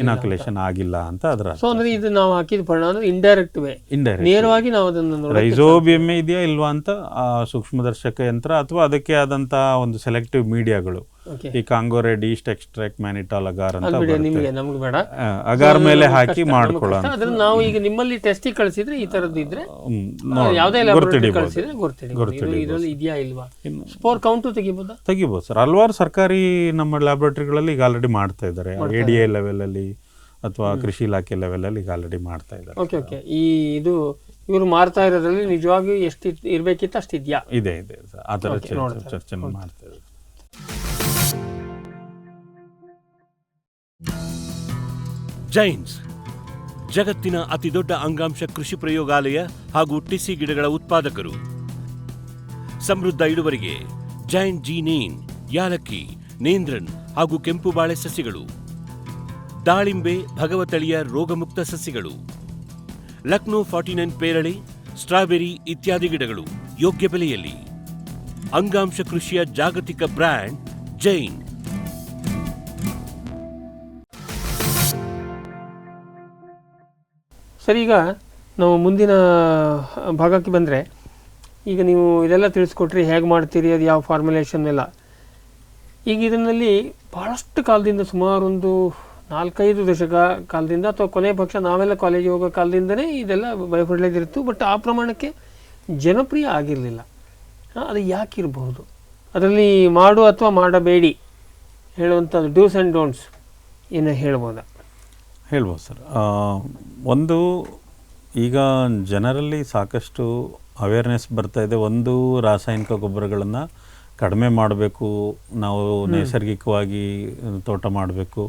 ಇನಾಕ್ಯುಲೇಷನ್ ಆಗಿಲ್ಲ ಅಂತ ಅದರ. ಸೊ ಅಂದ್ರೆ ಇದು ನಾವು ಹಾಕಿದ ಪರಿಣಾಮ ಅಂದ್ರೆ ಇಂಡೈರೆಕ್ಟ್ ನೇರವಾಗಿ ನಾವು ಅದನ್ನು ರೈಸೋಬಿಯಂ ಇದೆಯಾ ಇಲ್ವಾ ಅಂತ ಸೂಕ್ಷ್ಮದರ್ಶಕ ಯಂತ್ರ ಅಥವಾ ಅದಕ್ಕೆ ಆದಂತ ಒಂದು ಸೆಲೆಕ್ಟಿವ್ ಮೀಡಿಯಾಗಳು, ಈ ಕಾಂಗೋರೆಡ್ ಈಸ್ಟ್ ಎಕ್ಸ್ಟ್ರಾಕ್ಟ್ ಮ್ಯಾನಿಟಾಲ್ ಅಗಾರ್ ಅಂತ ನಮ್ಗೆ ಬೇಡ, ಅಗಾರ್ ಮೇಲೆ ಹಾಕಿ ಮಾಡ್ಕೊಳ್ಳೋ ಅದನ್ನ ನಾವು ಈಗ ನಿಮ್ಮಲ್ಲಿ ಟೆಸ್ಟಿಗೆ ಕಳಿಸಿದ್ರೆ ಈ ತರದ್ದು ಇದ್ರೆ ಯಾವುದೇ ಕಳಿಸಿದ್ರೆ ಗೊತ್ತಿಡಿ ಇದೆಯಾ ಇಲ್ವಾ, ಸ್ಪೋರ್ ಕೌಂಟು ತೆಗಿಬಹುದು ಸರ್. ಹಲವಾರು ಸರ್ಕಾರಿ ನಮ್ಮ ಲ್ಯಾಬೊರೇಟರಿಗಳಲ್ಲಿ ಈಗ ಆಲ್ರೆಡಿ ಮಾಡ್ತಾ ಇದ್ದಾರೆ, ADA ಲೆವೆಲ್ ಅಲ್ಲಿ ಅಥವಾ ಕೃಷಿ ಇಲಾಖೆ ಲೆವೆಲ್ ಅಲ್ಲಿ ಈಗ ಆಲ್ರೆಡಿ ಮಾಡ್ತಾ ಇದ್ದಾರೆ. Okay okay. ಇದು ಇವರು ಮಾರ್ತಾ ಇರೋದ್ರಲ್ಲಿ ನಿಜವಾಗಿಯೂ ಎಷ್ಟು ಇರ್ಬೇಕಿತ್ತು ಅಷ್ಟು ಇದೆಯಾ? ಇದೆ ಇದೆ ಆ ಥರ ಚರ್ಚೆ ಮಾಡ್ತಾ ಇದ್ದಾರೆ. ಜೈನ್ಸ್ ಜಗತ್ತಿನ ಅತಿದೊಡ್ಡ ಅಂಗಾಂಶ ಕೃಷಿ ಪ್ರಯೋಗಾಲಯ ಹಾಗೂ ಟಿಸಿ ಗಿಡಗಳ ಉತ್ಪಾದಕರು. ಸಮೃದ್ಧ ಇಳುವರಿಗೆ ಜೈನ್ ಜೀನೇನ್, ಯಾಲಕ್ಕಿ, ನೇಂದ್ರನ್ ಹಾಗೂ ಕೆಂಪು ಬಾಳೆ ಸಸಿಗಳು, ದಾಳಿಂಬೆ, ಭಗವತಳಿಯ ರೋಗಮುಕ್ತ ಸಸಿಗಳು, ಲಕ್ನೋ 49 ಪೇರಳೆ, ಸ್ಟ್ರಾಬೆರಿ ಇತ್ಯಾದಿ ಗಿಡಗಳು ಯೋಗ್ಯ ಬೆಲೆಯಲ್ಲಿ. ಅಂಗಾಂಶ ಕೃಷಿಯ ಜಾಗತಿಕ ಬ್ರ್ಯಾಂಡ್ ಜೈನ್. ಸರಿ, ಈಗ ನಾವು ಮುಂದಿನ ಭಾಗಕ್ಕೆ ಬಂದರೆ, ಈಗ ನೀವು ಇದೆಲ್ಲ ತಿಳಿಸ್ಕೊಟ್ರಿ ಹೇಗೆ ಮಾಡ್ತೀರಿ, ಅದು ಯಾವ ಫಾರ್ಮುಲೇಷನ್ ಎಲ್ಲ. ಈಗ ಇದರಲ್ಲಿ ಭಾಳಷ್ಟು ಕಾಲದಿಂದ, ಸುಮಾರು ಒಂದು 4-5 ದಶಕ ಕಾಲದಿಂದ ಅಥವಾ ಕೊನೆ ಪಕ್ಷ ನಾವೆಲ್ಲ ಕಾಲೇಜಿಗೆ ಹೋಗೋ ಕಾಲದಿಂದನೇ ಇದೆಲ್ಲ ಬಯೋಫರ್ಟಿಲೈಸರ್ ಇತ್ತು. ಬಟ್ ಆ ಪ್ರಮಾಣಕ್ಕೆ ಜನಪ್ರಿಯ ಆಗಿರಲಿಲ್ಲ. ಅದು ಯಾಕಿರಬಹುದು? ಅದರಲ್ಲಿ ಮಾಡು ಅಥವಾ ಮಾಡಬೇಡಿ ಹೇಳುವಂಥದ್ದು ಡೂಸ್ ಆ್ಯಂಡ್ ಡೋಂಟ್ಸ್ ಏನು ಹೇಳ್ಬೋದಾ? ಹೇಳ್ಬೋದು ಸರ್. ಒಂದು, ಈಗ ಜನರಲ್ಲಿ ಸಾಕಷ್ಟು ಅವೇರ್ನೆಸ್ ಬರ್ತಾ ಇದೆ. ಒಂದು, ರಾಸಾಯನಿಕ ಗೊಬ್ಬರಗಳನ್ನು ಕಡಿಮೆ ಮಾಡಬೇಕು, ನಾವು ನೈಸರ್ಗಿಕವಾಗಿ ತೋಟ ಮಾಡಬೇಕು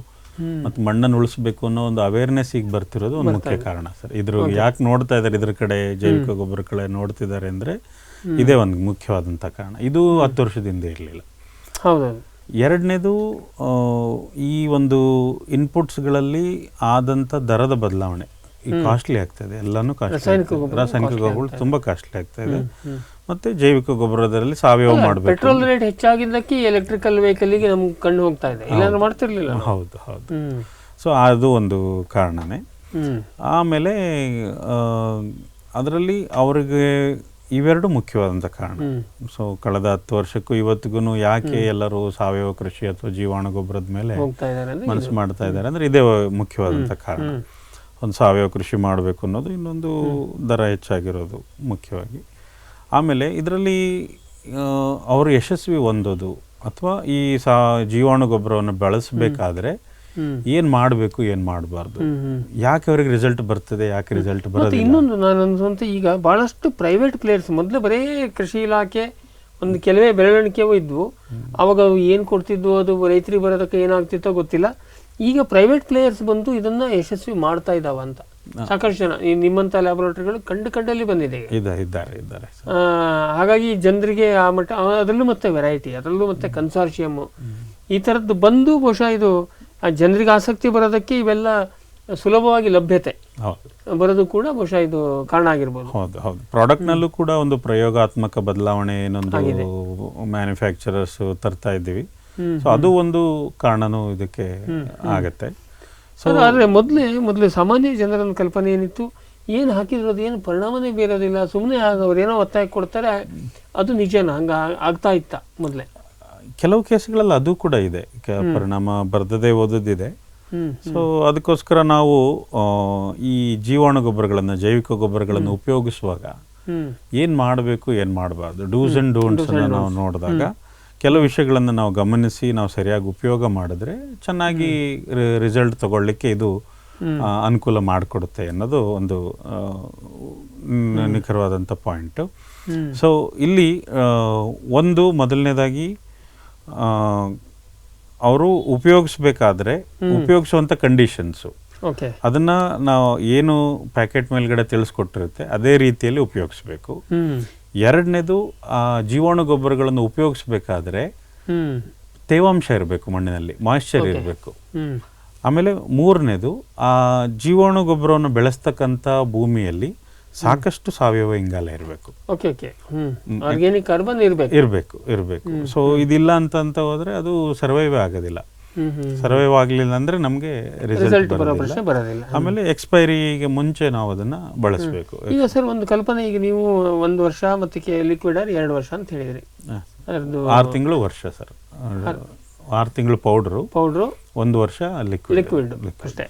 ಮತ್ತು ಮಣ್ಣನ್ನು ಉಳಿಸ್ಬೇಕು ಅನ್ನೋ ಒಂದು ಅವೇರ್ನೆಸ್ ಈಗ ಬರ್ತಿರೋದು ಒಂದು ಮುಖ್ಯ ಕಾರಣ ಸರ್. ಇದ್ರ ಯಾಕೆ ನೋಡ್ತಾ ಇದ್ದಾರೆ ಇದ್ರ ಕಡೆ, ಜೈವಿಕ ಗೊಬ್ಬರ ಕಡೆ ನೋಡ್ತಿದ್ದಾರೆ ಅಂದರೆ ಇದೇ ಒಂದು ಮುಖ್ಯವಾದಂಥ ಕಾರಣ. ಇದು 10 ವರ್ಷದಿಂದ ಇರಲಿಲ್ಲ. ಎರಡನೇದು, ಈ ಒಂದು ಇನ್ಪುಟ್ಸ್ಗಳಲ್ಲಿ ಆದಂಥ ದರದ ಬದಲಾವಣೆ ಈಗ ಕಾಸ್ಟ್ಲಿ ಆಗ್ತಾಯಿದೆ. ಎಲ್ಲನೂ ಕಾಸ್ಟ್ಲಿ, ರಾಸಾಯನಿಕ ಗೊಬ್ಬರಗಳು ತುಂಬ ಕಾಸ್ಟ್ಲಿ ಆಗ್ತಾಯಿದೆ. ಮತ್ತು ಜೈವಿಕ ಗೊಬ್ಬರದಲ್ಲಿ ಸಾವಯವ ಮಾಡಬೇಕು. ಪೆಟ್ರೋಲ್ ರೇಟ್ ಹೆಚ್ಚಾಗಿದ್ದಕ್ಕೆ ಎಲೆಕ್ಟ್ರಿಕಲ್ ವೆಹಿಕಲ್ಗೆ ನಮ್ಗೆ ಕಣ್ಣು ಹೋಗ್ತಾ ಇದೆ, ಇಲ್ಲಾಂದ್ರೆ ಮಾಡ್ತಿರ್ಲಿಲ್ಲ. ಹೌದು ಹೌದು. ಸೊ ಅದು ಒಂದು ಕಾರಣನೇ. ಆಮೇಲೆ ಅದರಲ್ಲಿ ಅವರಿಗೆ ಇವೆರಡು ಮುಖ್ಯವಾದಂಥ ಕಾರಣ. ಸೊ ಕಳೆದ 10 ವರ್ಷಕ್ಕೂ ಇವತ್ತಿಗೂ ಯಾಕೆ ಎಲ್ಲರೂ ಸಾವಯವ ಕೃಷಿ ಅಥವಾ ಜೀವಾಣು ಗೊಬ್ಬರದ ಮೇಲೆ ಮನಸ್ಸು ಮಾಡ್ತಾ ಇದ್ದಾರೆ ಅಂದರೆ ಇದೇ ಮುಖ್ಯವಾದಂಥ ಕಾರಣ. ಒಂದು ಸಾವಯವ ಕೃಷಿ ಮಾಡಬೇಕು ಅನ್ನೋದು, ಇನ್ನೊಂದು ದರ ಹೆಚ್ಚಾಗಿರೋದು ಮುಖ್ಯವಾಗಿ. ಆಮೇಲೆ ಇದರಲ್ಲಿ ಅವರು ಯಶಸ್ವಿ ಹೊಂದೋದು ಅಥವಾ ಈ ಜೀವಾಣು ಗೊಬ್ಬರವನ್ನು ಬಳಸಬೇಕಾದ್ರೆ ಏನು ಮಾಡಬೇಕು, ಏನು ಮಾಡಬಾರ್ದು, ಯಾಕೆ ಅವ್ರಿಗೆ ರಿಸಲ್ಟ್ ಬರ್ತದೆ, ಯಾಕೆ ರಿಸಲ್ಟ್ ಬರೋದು. ಇನ್ನೊಂದು ನಾನು ಅನ್ಸುವಂತ, ಈಗ ಭಾಳಷ್ಟು ಪ್ರೈವೇಟ್ ಪ್ಲೇಯರ್ಸ್, ಮೊದಲು ಬರೀ ಕೃಷಿ ಇಲಾಖೆ ಒಂದು ಕೆಲವೇ ಬೆಳವಣಿಗೆ ಇದ್ವು, ಅವಾಗ ಅವು ಏನು ಕೊಡ್ತಿದ್ವು, ಅದು ರೈತರಿಗೆ ಬರೋದಕ್ಕೆ ಏನಾಗ್ತಿತ್ತೋ ಗೊತ್ತಿಲ್ಲ. ಈಗ ಪ್ರೈವೇಟ್ ಪ್ಲೇಯರ್ಸ್ ಬಂದು ಇದನ್ನ ಯಶಸ್ವಿ ಮಾಡ್ತಾ ಇದ್ದಾವ ಅಂತ ಸಾಕಷ್ಟು ಜನ ನಿಮ್ಮಂಥ ಲ್ಯಾಬೊರೇಟರಿಗಳು ಕಂಡಲ್ಲಿ ಬಂದಿದೆ. ಹಾಗಾಗಿ ಜನರಿಗೆ ಆ ಮಟ್ಟ, ಅದರಲ್ಲೂ ಮತ್ತೆ ವೆರೈಟಿ, ಅದರಲ್ಲೂ ಮತ್ತೆ ಕನ್ಸಾರ್ಷಿಯಮ್ ಈ ಥರದ್ದು ಬಂದು ಬಹುಶಃ ಇದು ಜನರಿಗೆ ಆಸಕ್ತಿ ಬರೋದಕ್ಕೆ ಇವೆಲ್ಲ ಸುಲಭವಾಗಿ ಲಭ್ಯತೆ ಬರೋದು ಕೂಡ ಬಹುಶಃ ಇದು ಕಾರಣ ಆಗಿರ್ಬೋದು. ಹೌದು ಹೌದು. ಪ್ರಾಡಕ್ಟ್ನಲ್ಲೂ ಕೂಡ ಒಂದು ಪ್ರಯೋಗಾತ್ಮಕ ಬದಲಾವಣೆ ಏನೊಂದು ಮ್ಯಾನುಫ್ಯಾಕ್ಚರರ್ಸ್ ತರ್ತಾ ಇದ್ದೀವಿ. ಸೊ ಅದು ಒಂದು ಕಾರಣನೂ ಇದಕ್ಕೆ ಆಗತ್ತೆ. ಸೊ ಆದರೆ ಮೊದಲೇ ಸಾಮಾನ್ಯ ಜನರ ಕಲ್ಪನೆ ಏನಿತ್ತು, ಏನು ಹಾಕಿದ್ರದು ಏನು ಪರಿಣಾಮನೇ ಬೀರೋದಿಲ್ಲ, ಸುಮ್ಮನೆ ಅವ್ರೇನೋ ಒತ್ತಾಯ ಕೊಡ್ತಾರೆ, ಅದು ನಿಜನ ಹಂಗೆ ಆಗ್ತಾ ಇತ್ತ ಮೊದಲೇ? ಕೆಲವು ಕೇಸ್ಗಳಲ್ಲಿ ಅದು ಕೂಡ ಇದೆ, ಪರಿಣಾಮ ಬರ್ದದೇ ಓದೋದಿದೆ. ಸೊ ಅದಕ್ಕೋಸ್ಕರ ನಾವು ಈ ಜೀವಾಣು ಗೊಬ್ಬರಗಳನ್ನು, ಜೈವಿಕ ಗೊಬ್ಬರಗಳನ್ನು ಉಪಯೋಗಿಸುವಾಗ ಏನು ಮಾಡಬೇಕು, ಏನು ಮಾಡಬಾರ್ದು, ಡೂಸ್ ಆ್ಯಂಡ್ ಡೋಂಟ್ಸ್ ಅನ್ನು ನಾವು ನೋಡಿದಾಗ ಕೆಲವು ವಿಷಯಗಳನ್ನು ನಾವು ಗಮನಿಸಿ ನಾವು ಸರಿಯಾಗಿ ಉಪಯೋಗ ಮಾಡಿದ್ರೆ ಚೆನ್ನಾಗಿ ರಿಸಲ್ಟ್ ತಗೊಳ್ಳಿಕ್ಕೆ ಇದು ಅನುಕೂಲ ಮಾಡಿಕೊಡುತ್ತೆ ಅನ್ನೋದು ಒಂದು ನಿಖರವಾದಂಥ ಪಾಯಿಂಟು. ಸೊ ಇಲ್ಲಿ ಒಂದು ಮೊದಲನೇದಾಗಿ ಅವರು ಉಪಯೋಗಿಸ್ಬೇಕಾದ್ರೆ ಉಪಯೋಗಿಸುವಂಥ ಕಂಡೀಷನ್ಸು, ಓಕೆ. ಅದನ್ನು ನಾವು ಏನು ಪ್ಯಾಕೆಟ್ ಮೇಲ್ಗಡೆ ತಿಳಿಸ್ಕೊಟ್ಟಿರುತ್ತೆ ಅದೇ ರೀತಿಯಲ್ಲಿ ಉಪಯೋಗಿಸ್ಬೇಕು. ಎರಡನೇದು, ಜೀವಾಣು ಗೊಬ್ಬರಗಳನ್ನು ಉಪಯೋಗಿಸ್ಬೇಕಾದ್ರೆ ತೇವಾಂಶ ಇರಬೇಕು, ಮಣ್ಣಿನಲ್ಲಿ ಮಾಯಿಶ್ಚರ್ ಇರಬೇಕು. ಆಮೇಲೆ ಮೂರನೇದು, ಆ ಜೀವಾಣು ಗೊಬ್ಬರವನ್ನು ಬೆಳೆಸ್ತಕ್ಕಂಥ ಭೂಮಿಯಲ್ಲಿ ಸಾಕಷ್ಟು ಸಾವಯವ ಇಂಗಾಲ ಇರಬೇಕು. ಆರ್ಗ್ಯಾನಿಕ್ ಕಾರ್ಬನ್ ಇರಬೇಕು. ಸೊ ಇದಿಲ್ಲ ಅಂತ ಹೋದ್ರೆ ಅದು ಸರ್ವೈವ್ ಆಗೋದಿಲ್ಲ. ಸರ್ವೈವ್ ಆಗಲಿಲ್ಲ ಅಂದ್ರೆ ನಮಗೆ ರಿಸಲ್ಟ್ ಬರೋದಿಲ್ಲ. ಆಮೇಲೆ ಎಕ್ಸ್ಪೈರಿಗೆ ಮುಂಚೆ ನಾವು ಅದನ್ನ ಬಳಸಬೇಕು. ಈಗ ಸರ್ ಒಂದು ಕಲ್ಪನೆ, ಈಗ ನೀವು 1 ವರ್ಷ ಮತ್ತೆ ಲಿಕ್ವಿಡ್ 2 ವರ್ಷ ಅಂತ ಹೇಳಿದ್ರಿ. 6 ತಿಂಗಳು ವರ್ಷ ಸರ್. 6 ತಿಂಗಳು ಪೌಡ್ರು 1 ವರ್ಷ ಲಿಕ್ವಿಡ್ ಅಷ್ಟೇ.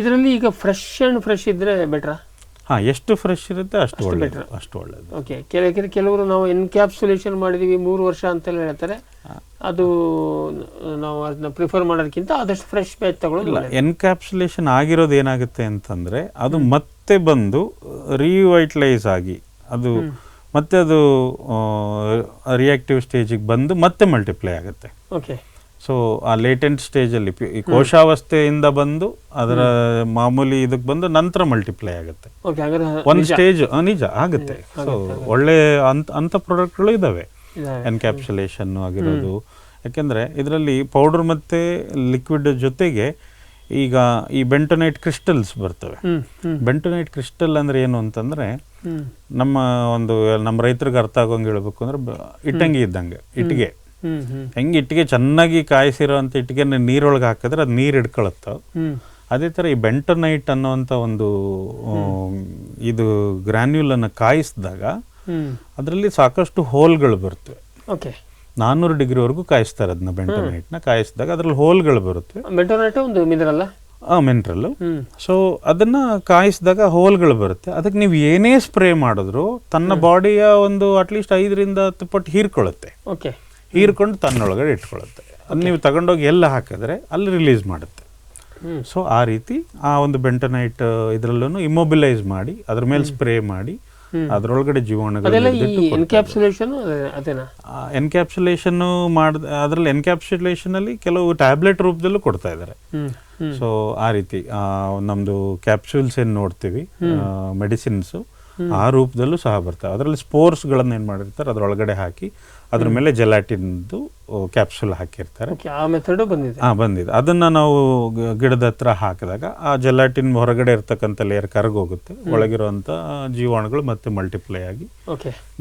ಇದರಲ್ಲಿ ಈಗ ಫ್ರೆಶ್ ಇದ್ರೆ ಬೆಟ್ರಾ? ಎಷ್ಟು ಫ್ರೆಶ್ ಇರುತ್ತೆ ಅಷ್ಟು ಒಳ್ಳೆಯದು. ಓಕೆ. ಕೆಲವರು ನಾವು ಎನ್ಕ್ಯಾಪ್ಸುಲೇಷನ್ ಮಾಡಿದೀವಿ 3 ವರ್ಷ ಅಂತೆಲ್ಲ ಹೇಳ್ತಾರೆ. ಅದು ನಾವು ಅದನ್ನ ಪ್ರಿಫರ್ ಮಾಡೋದಕ್ಕಿಂತ ಆದಷ್ಟು ಫ್ರೆಶ್ ಬ್ಯಾಚ್ ತಗೊಳ್ಳೋದು. ಎನ್ಕ್ಯಾಪ್ಸುಲೇಷನ್ ಆಗಿರೋದು ಏನಾಗುತ್ತೆ ಅಂತಂದ್ರೆ ಅದು ಮತ್ತೆ ಬಂದು ರಿವೈಟಲೈಸ್ ಆಗಿ ಅದು ರಿಯಾಕ್ಟಿವ್ ಸ್ಟೇಜಿಗೆ ಬಂದು ಮತ್ತೆ ಮಲ್ಟಿಪ್ಲೈ ಆಗುತ್ತೆ. ಓಕೆ. ಸೊ ಆ ಲೇಟೆಂಟ್ ಸ್ಟೇಜಲ್ಲಿ ಕೋಶಾವಸ್ಥೆಯಿಂದ ಬಂದು ಅದರ ಮಾಮೂಲಿ ಇದಕ್ಕೆ ಬಂದು ನಂತರ ಮಲ್ಟಿಪ್ಲೈ ಆಗುತ್ತೆ. ಒಂದು ಸ್ಟೇಜ್ ನಿಜ ಆಗುತ್ತೆ. ಸೊ ಒಳ್ಳೆ ಅಂತ ಪ್ರಾಡಕ್ಟ್ಗಳು ಇದಾವೆ ಎನ್ಕ್ಯಾಪ್ಸುಲೇಷನ್ ಆಗಿರೋದು. ಯಾಕೆಂದ್ರೆ ಇದರಲ್ಲಿ ಪೌಡರ್ ಮತ್ತೆ ಲಿಕ್ವಿಡ್ ಜೊತೆಗೆ ಈಗ ಈ ಬೆಂಟೊನೈಟ್ ಕ್ರಿಸ್ಟಲ್ಸ್ ಬರ್ತವೆ. ಬೆಂಟೊನೈಟ್ ಕ್ರಿಸ್ಟಲ್ ಅಂದ್ರೆ ಏನು ಅಂತಂದ್ರೆ ನಮ್ಮ ರೈತರಿಗೆ ಅರ್ಥ ಆಗೋಂಗೆ ಹೇಳ್ಬೇಕು ಅಂದ್ರೆ ಇಟ್ಟಂಗಿ ಇದ್ದಂಗೆ. ಹೆಂಗೆ ಇಟ್ಟಿಗೆ ಚೆನ್ನಾಗಿ ಕಾಯಿಸಿರೋಂಥ ಇಟ್ಟಿಗೆನ ನೀರೊಳಗೆ ಹಾಕಿದ್ರೆ ಅದು ನೀರು ಹಿಡ್ಕೊಳತ್ತ, ಅದೇ ಥರ ಈ ಬೆಂಟೊನೈಟ್ ಅನ್ನೋವಂಥ ಒಂದು ಇದು ಗ್ರ್ಯಾನ್ಯೂಲ್ ಅನ್ನು ಕಾಯಿಸಿದಾಗ ಅದರಲ್ಲಿ ಸಾಕಷ್ಟು ಹೋಲ್ಗಳು ಬರ್ತವೆ. 400 ಡಿಗ್ರಿವರೆಗೂ ಕಾಯಿಸ್ತಾರೆ ಅದನ್ನ. ಬೆಂಟೊನೈಟ್ನ ಕಾಯಿಸಿದಾಗ ಅದರಲ್ಲಿ ಹೋಲ್ಗಳು ಬರುತ್ತೆ. ಬೆಂಟೊನೈಟ್ ಒಂದು ಮಿನರಲ್. ಸೊ ಅದನ್ನ ಕಾಯಿಸಿದಾಗ ಹೋಲ್ಗಳು ಬರುತ್ತೆ. ಅದಕ್ಕೆ ನೀವು ಏನೇ ಸ್ಪ್ರೇ ಮಾಡಿದ್ರು ತನ್ನ ಬಾಡಿಯ ಒಂದು ಅಟ್ಲೀಸ್ಟ್ 5ರಿಂದ 10 ಪಟ್ಟು ಹೀರ್ಕೊಳ್ಳುತ್ತೆ. ಹೀರ್ಕೊಂಡು ತನ್ನೊಳಗಡೆ ಇಟ್ಕೊಳ್ಳುತ್ತೆ. ಅದು ನೀವು ತಗೊಂಡೋಗಿ ಎಲ್ಲ ಹಾಕಿದ್ರೆ ಅಲ್ಲಿ ರಿಲೀಸ್ ಮಾಡುತ್ತೆ. ಸೊ ಆ ರೀತಿ ಆ ಒಂದು ಬೆಂಟೊನೈಟ್ ಇದರಲ್ಲೂ ಇಮ್ಮೊಬಿಲೈಸ್ ಮಾಡಿ ಅದ್ರ ಮೇಲೆ ಸ್ಪ್ರೇ ಮಾಡಿ ಅದರೊಳಗಡೆ ಜೀವಾಣುಗಳು ಎನ್ಕ್ಯಾಪ್ಸುಲೇಷನ್ ಅದರಲ್ಲಿ ಎನ್ಕ್ಯಾಪ್ಸುಲೇಷನ್ ಅಲ್ಲಿ ಕೆಲವು ಟ್ಯಾಬ್ಲೆಟ್ ರೂಪದಲ್ಲೂ ಕೊಡ್ತಾ ಇದ್ದಾರೆ. ಸೊ ಆ ರೀತಿ ನಮ್ದು ಕ್ಯಾಪ್ಸೂಲ್ಸ್ ಏನ್ ನೋಡ್ತೀವಿ ಮೆಡಿಸಿನ್ಸ್ ಆ ರೂಪದಲ್ಲೂ ಸಹ ಬರ್ತವೆ. ಅದರಲ್ಲಿ ಸ್ಪೋರ್ಸ್ಗಳನ್ನ ಏನ್ ಮಾಡಿರ್ತಾರೆ ಅದರೊಳಗಡೆ ಹಾಕಿ ಅದ್ರ ಮೇಲೆ ಜೆಲಾಟಿನ್ದು ಕ್ಯಾಪ್ಸೂಲ್ ಹಾಕಿರ್ತಾರೆ. ಬಂದಿದೆ. ಅದನ್ನ ನಾವು ಗಿಡದ ಹತ್ರ ಹಾಕಿದಾಗ ಆ ಜೆಲಾಟಿನ್ ಹೊರಗಡೆ ಇರ್ತಕ್ಕಂಥ ಲೇಯರ್ ಕರಗೋಗುತ್ತೆ. ಒಳಗಿರುವಂತ ಜೀವಾಣುಗಳು ಮತ್ತೆ ಮಲ್ಟಿಪ್ಲೈ ಆಗಿ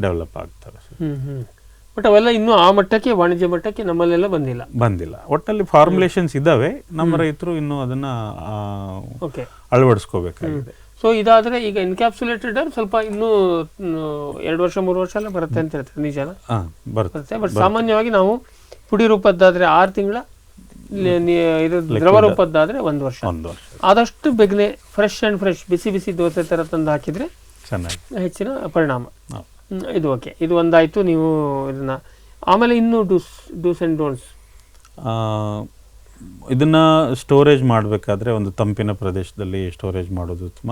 ಡೆವಲಪ್ ಆಗ್ತವೆ. ಬಟ್ ಅವೆಲ್ಲ ಇನ್ನೂ ಆ ಮಟ್ಟಕ್ಕೆ ವಾಣಿಜ್ಯ ಮಟ್ಟಕ್ಕೆ ನಮ್ಮಲ್ಲೆಲ್ಲ ಬಂದಿಲ್ಲ. ಒಟ್ಟಲ್ಲಿ ಫಾರ್ಮುಲೇಷನ್ಸ್ ಇದಾವೆ. ನಮ್ಮ ರೈತರು ಇನ್ನೂ ಅದನ್ನ ಅಳವಡಿಸ್ಕೋಬೇಕಾಗಿದೆ. ಸೊ ಇದಾದ್ರೆ ಈಗ ಎನ್ಕ್ಯಾಪ್ಸುಲೇಟೆಡ್ ಸ್ವಲ್ಪ ಇನ್ನೂ 2 ವರ್ಷ 3 ವರ್ಷ ಎಲ್ಲ ಬರುತ್ತೆ ಅಂತ ಹೇಳ್ತಾರೆ. ನಿಜನಾ? ಬರುತ್ತೆ. ಬಟ್ ಸಾಮಾನ್ಯವಾಗಿ ನಾವು ಪುಡಿ ರೂಪದ್ದಾದ್ರೆ 6 ತಿಂಗಳ, ದ್ರವ ರೂಪದ್ದಾದ್ರೆ 1 ವರ್ಷ. ಆದಷ್ಟು ಬೇಗನೆ ಫ್ರೆಶ್ ಬಿಸಿ ದೋಸೆ ತರ ತಂದು ಹಾಕಿದ್ರೆ ಹೆಚ್ಚಿನ ಪರಿಣಾಮ. ಇದು ಓಕೆ. ಇದು ಒಂದಾಯ್ತು. ನೀವು ಇದನ್ನ ಆಮೇಲೆ ಇನ್ನೂ ಡೂಸ್ ಅಂಡ್ ಡೋಂಟ್ಸ್. ಇದನ್ನ ಸ್ಟೋರೇಜ್ ಮಾಡಬೇಕಾದ್ರೆ ಒಂದು ತಂಪಿನ ಪ್ರದೇಶದಲ್ಲಿ ಸ್ಟೋರೇಜ್ ಮಾಡೋದು ಉತ್ತಮ.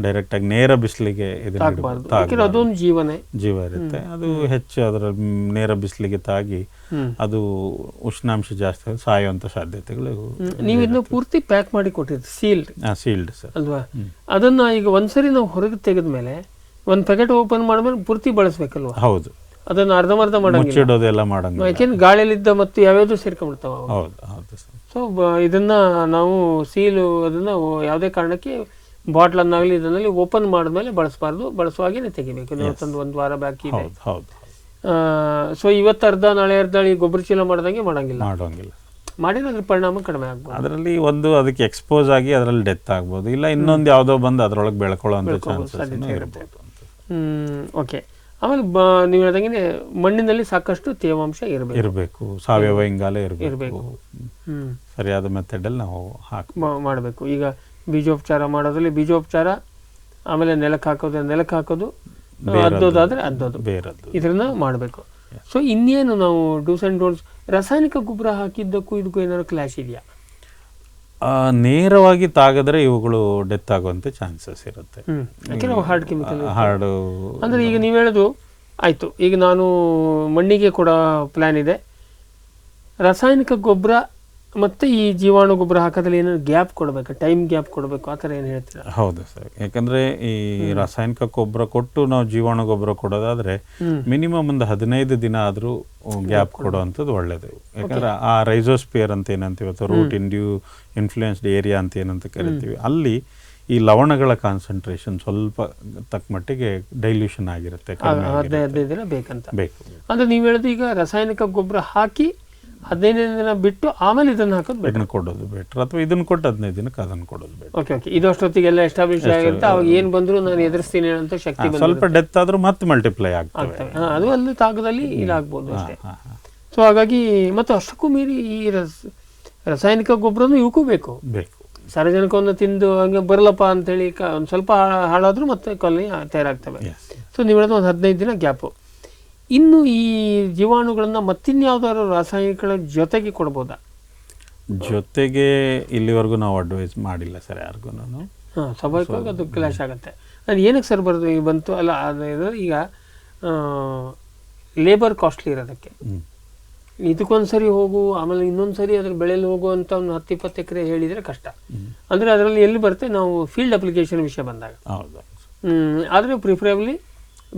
ಡೈರೆಕ್ಟ್ ಆಗಿ ನೇರ ಬಿಸಿಲಿಗೆ ಅದೊಂದು ಜೀವ ಇರುತ್ತೆ. ಅದು ಹೆಚ್ಚು ಅದರ ನೇರ ಬಿಸಿಲಿಗೆ ತಾಗಿ ಅದು ಉಷ್ಣಾಂಶ ಜಾಸ್ತಿ ಸಾಯುವಂತ ಸಾಧ್ಯತೆಗಳು. ನೀವು ಇದನ್ನ ಪೂರ್ತಿ ಪ್ಯಾಕ್ ಮಾಡಿ ಕೊಟ್ಟಿರ್ತೀರಿ, ಸೀಲ್ಡ್ ಸರ್ ಅಲ್ವಾ? ಅದನ್ನ ಈಗ ಒಂದ್ಸರಿ ನಾವು ಹೊರಗೆ ತೆಗೆದ ಮೇಲೆ ಒಂದು ಪ್ಯಾಕೆಟ್ ಓಪನ್ ಮಾಡಿದ್ಮೇಲೆ ಪೂರ್ತಿ ಬಳಸಬೇಕಲ್ವಾ? ಹೌದು. ಅದನ್ನ ಅರ್ಧಂಬರ್ಧ ಮುಚ್ಚಿಡೋದೆಲ್ಲ ಮಾಡಂಗಿಲ್ಲ. ಯಾಕೆಂದ್ರೆ ಗಾಳಿಯಲ್ಲಿದ್ದ ಮತ್ತು ಯಾವ್ಯಾವ್ದು ಸೇರ್ಕೊಂಡ್ಬಿಡ್ತಾವ. ಸೊ ಇದನ್ನ ನಾವು ಸೀಲು ಅದನ್ನ ಯಾವುದೇ ಕಾರಣಕ್ಕೆ ಬಾಟ್ಲ್ ಅನ್ನಾಗಲಿ ಇದನ್ನಲ್ಲಿ ಓಪನ್ ಮಾಡಿದ್ಮೇಲೆ ಬಳಸಬಾರ್ದು. ಬಳಸುವಾಗೇನೆ ತೆಗಿಬೇಕು. ಇವತ್ತೊಂದು 1 ವಾರ ಬಾಕಿ ಇದೆ. ಸೊ ಇವತ್ತು ಅರ್ಧ ನಾಳೆ ಅರ್ಧ ಗೊಬ್ಬರ ಚೀಲ ಮಾಡ್ದಂಗೆ ಮಾಡಂಗಿಲ್ಲ. ಮಾಡಿದ್ರೆ ಅದ್ರ ಪರಿಣಾಮ ಕಡಿಮೆ ಆಗ್ಬೋದು. ಅದರಲ್ಲಿ ಒಂದು ಅದಕ್ಕೆ ಎಕ್ಸ್ಪೋಸ್ ಆಗಿ ಅದರಲ್ಲಿ ಡೆತ್ ಆಗ್ಬೋದು, ಇಲ್ಲ ಇನ್ನೊಂದು ಯಾವುದೋ ಬಂದು ಅದರೊಳಗೆ ಬೆಳ್ಕೊಳ್ಳೋ ಚಾನ್ಸಸ್ ಇರ್ಬೋದು. ಓಕೆ. ಆಮೇಲೆ ನೀವು ಹೇಳ್ದಂಗೆ ಮಣ್ಣಿನಲ್ಲಿ ಸಾಕಷ್ಟು ತೇವಾಂಶ ಇರಬೇಕು, ಸಾವಯವ ಇಂಗಾಲ ಇರಬೇಕು. ಸರಿಯಾದ ಮೆಥಡಲ್ಲಿ ನಾವು ಮಾಡಬೇಕು. ಈಗ ಬೀಜೋಪಚಾರ ಮಾಡೋದ್ರಲ್ಲಿ ಬೀಜೋಪಚಾರ, ಆಮೇಲೆ ನೆಲಕ್ಕೆ ಹಾಕೋದು, ಅದ್ದೋದಾದ್ರೆ ಅದ್ದೋದು, ಇದನ್ನ ಮಾಡಬೇಕು. ಸೊ ಇನ್ನೇನು ನಾವು ಡೂಸ್ ಅಂಡ್ ಡೋಂಟ್ಸ್. ರಾಸಾಯನಿಕ ಗೊಬ್ಬರ ಹಾಕಿದ್ದಕ್ಕೂ ಇದಕ್ಕೂ ಏನಾದ್ರು ಕ್ಲಾಶ್ ಇದೆಯಾ? ನೇರವಾಗಿ ತಾಗಿದ್ರೆ ಇವುಗಳು ಡೆತ್ ಆಗುವಂತೆ ಚಾನ್ಸಸ್ ಇರುತ್ತೆ. ಹಾರ್ಡ್ ಕೆಮಿಕಲ್ ಅಂದ್ರೆ ಈಗ ನೀವು ಹೇಳೋದು ಆಯ್ತು. ಈಗ ನಾನು ಮಣ್ಣಿಗೆ ಕೂಡ ಪ್ಲಾನ್ ಇದೆ, ರಾಸಾಯನಿಕ ಗೊಬ್ಬರ ಮತ್ತೆ ಈ ಜೀವಾಣು ಗೊಬ್ಬರ ಹಾಕೋದ್ರಲ್ಲಿ ಏನಾದ್ರು ಗ್ಯಾಪ್ ಕೊಡಬೇಕು, ಟೈಮ್ ಗ್ಯಾಪ್ ಕೊಡಬೇಕು, ಆ ಥರ ಏನು ಹೇಳ್ತೀರಾ? ಹೌದು ಸರ್, ಯಾಕಂದರೆ ಈ ರಾಸಾಯನಿಕ ಗೊಬ್ಬರ ಕೊಟ್ಟು ನಾವು ಜೀವಾಣು ಗೊಬ್ಬರ ಕೊಡೋದಾದರೆ ಮಿನಿಮಮ್ ಒಂದು 15 ದಿನ ಆದರೂ ಗ್ಯಾಪ್ ಕೊಡೋವಂಥದ್ದು ಒಳ್ಳೆಯದು. ಯಾಕಂದರೆ ಆ ರೈಸೋಸ್ಪಿಯರ್ ಅಂತ ಏನಂತೀವಿ ಅಥವಾ ರೂಟ್ ಇನ್ಫ್ಲೂಯೆನ್ಸ್ಡ್ ಏರಿಯಾ ಅಂತ ಏನಂತ ಕರಿತೀವಿ, ಅಲ್ಲಿ ಈ ಲವಣಗಳ ಕಾನ್ಸಂಟ್ರೇಷನ್ ಸ್ವಲ್ಪ ತಕ್ಕ ಮಟ್ಟಿಗೆ ಡೈಲ್ಯೂಷನ್ ಆಗಿರುತ್ತೆ, 15 ದಿನ ಬೇಕಂತ ಬೇಕು. ಅಂದರೆ ನೀವು ಹೇಳೋದು ಈಗ ರಾಸಾಯನಿಕ ಗೊಬ್ಬರ ಹಾಕಿ 15 ದಿನ ಬಿಟ್ಟು ಆಮೇಲೆ ಇದನ್ನು ಹಾಕೋದು ಬೆಟರ್, ಕೊಡೋದು ಬೆಟರ್, ಅಥವಾ ಇದನ್ನು ಕೊಟ್ಟು 15 ದಿನಕ್ಕೆ ಅದನ್ನು ಕೊಡೋದು ಬೆಟರ್. ಓಕೆ ಓಕೆ, ಇದು ಅಷ್ಟೊತ್ತಿಗೆಲ್ಲ ಎಸ್ಟಾಬ್ಲಿಷ್ ಆಗಿರುತ್ತೆ, ಅವಾಗ ಏನು ಬಂದರೂ ನಾನು ಎದುರಿಸ್ತೀನಿ ಅಂತ ಶಕ್ತಿ ಸ್ವಲ್ಪ ಡೆತ್ ಆದರೂ ಮತ್ತೆ ಮಲ್ಟಿಪ್ಲೈ ಆಗ್ತವೆ. ಅದು ಅಲ್ಲಿ ತಾಗದಲ್ಲಿ ಇದಾಗ್ಬೋದು ಅಷ್ಟೇ. ಸೊ ಹಾಗಾಗಿ ಮತ್ತು ಅಷ್ಟಕ್ಕೂ ಮೀರಿ ಈ ರಾಸಾಯನಿಕ ಗೊಬ್ಬರನೂ ಇವಕ್ಕೂ ಬೇಕು. ಸಾರ್ವಜನಿಕವನ್ನು ತಿಂದು ಹಂಗೆ ಬರಲಪ್ಪ ಅಂತೇಳಿ ಒಂದು ಸ್ವಲ್ಪ ಹಾಳಾದರೂ ಮತ್ತೆ ಕಾಲನಿ ತಯಾರಾಗ್ತವೆ. ಸೊ ನೀವು ಹೇಳೋದು ಒಂದು 15 ದಿನ ಗ್ಯಾಪು. ಇನ್ನು ಈ ಜೀವಾಣುಗಳನ್ನು ಮತ್ತಿನ್ಯಾವುದಾದ್ರು ರಾಸಾಯನಿಕಗಳ ಜೊತೆಗೆ ಕೊಡ್ಬೋದಾ? ಜೊತೆಗೆ ಇಲ್ಲಿವರೆಗೂ ನಾವು ಅಡ್ವೈಸ್ ಮಾಡಿಲ್ಲ ಸರ್ ಯಾರಿಗೂ. ಸ್ವಾಭಾವಿಕವಾಗಿ ಅದು ಕ್ಲಾಶ್ ಆಗುತ್ತೆ. ಅದು ಏನಕ್ಕೆ ಸರ್ ಬರೋದು ಈಗ ಬಂತು ಅಲ್ಲ, ಅದು ಈಗ ಲೇಬರ್ ಕಾಸ್ಟ್ಲಿ ಇರೋದಕ್ಕೆ, ಇದಕ್ಕೊಂದ್ಸರಿ ಹೋಗು ಆಮೇಲೆ ಇನ್ನೊಂದು ಸರಿ ಅದ್ರ ಬೆಳೆಯಲ್ಲಿ ಹೋಗು ಅಂತ ಒಂದು 10-20 ಎಕರೆ ಹೇಳಿದರೆ ಕಷ್ಟ. ಅಂದರೆ ಅದರಲ್ಲಿ ಎಲ್ಲಿ ಬರುತ್ತೆ ನಾವು ಫೀಲ್ಡ್ ಅಪ್ಲಿಕೇಶನ್ ವಿಷಯ ಬಂದಾಗ. ಆದರೆ ಪ್ರಿಫರೇಬಲಿ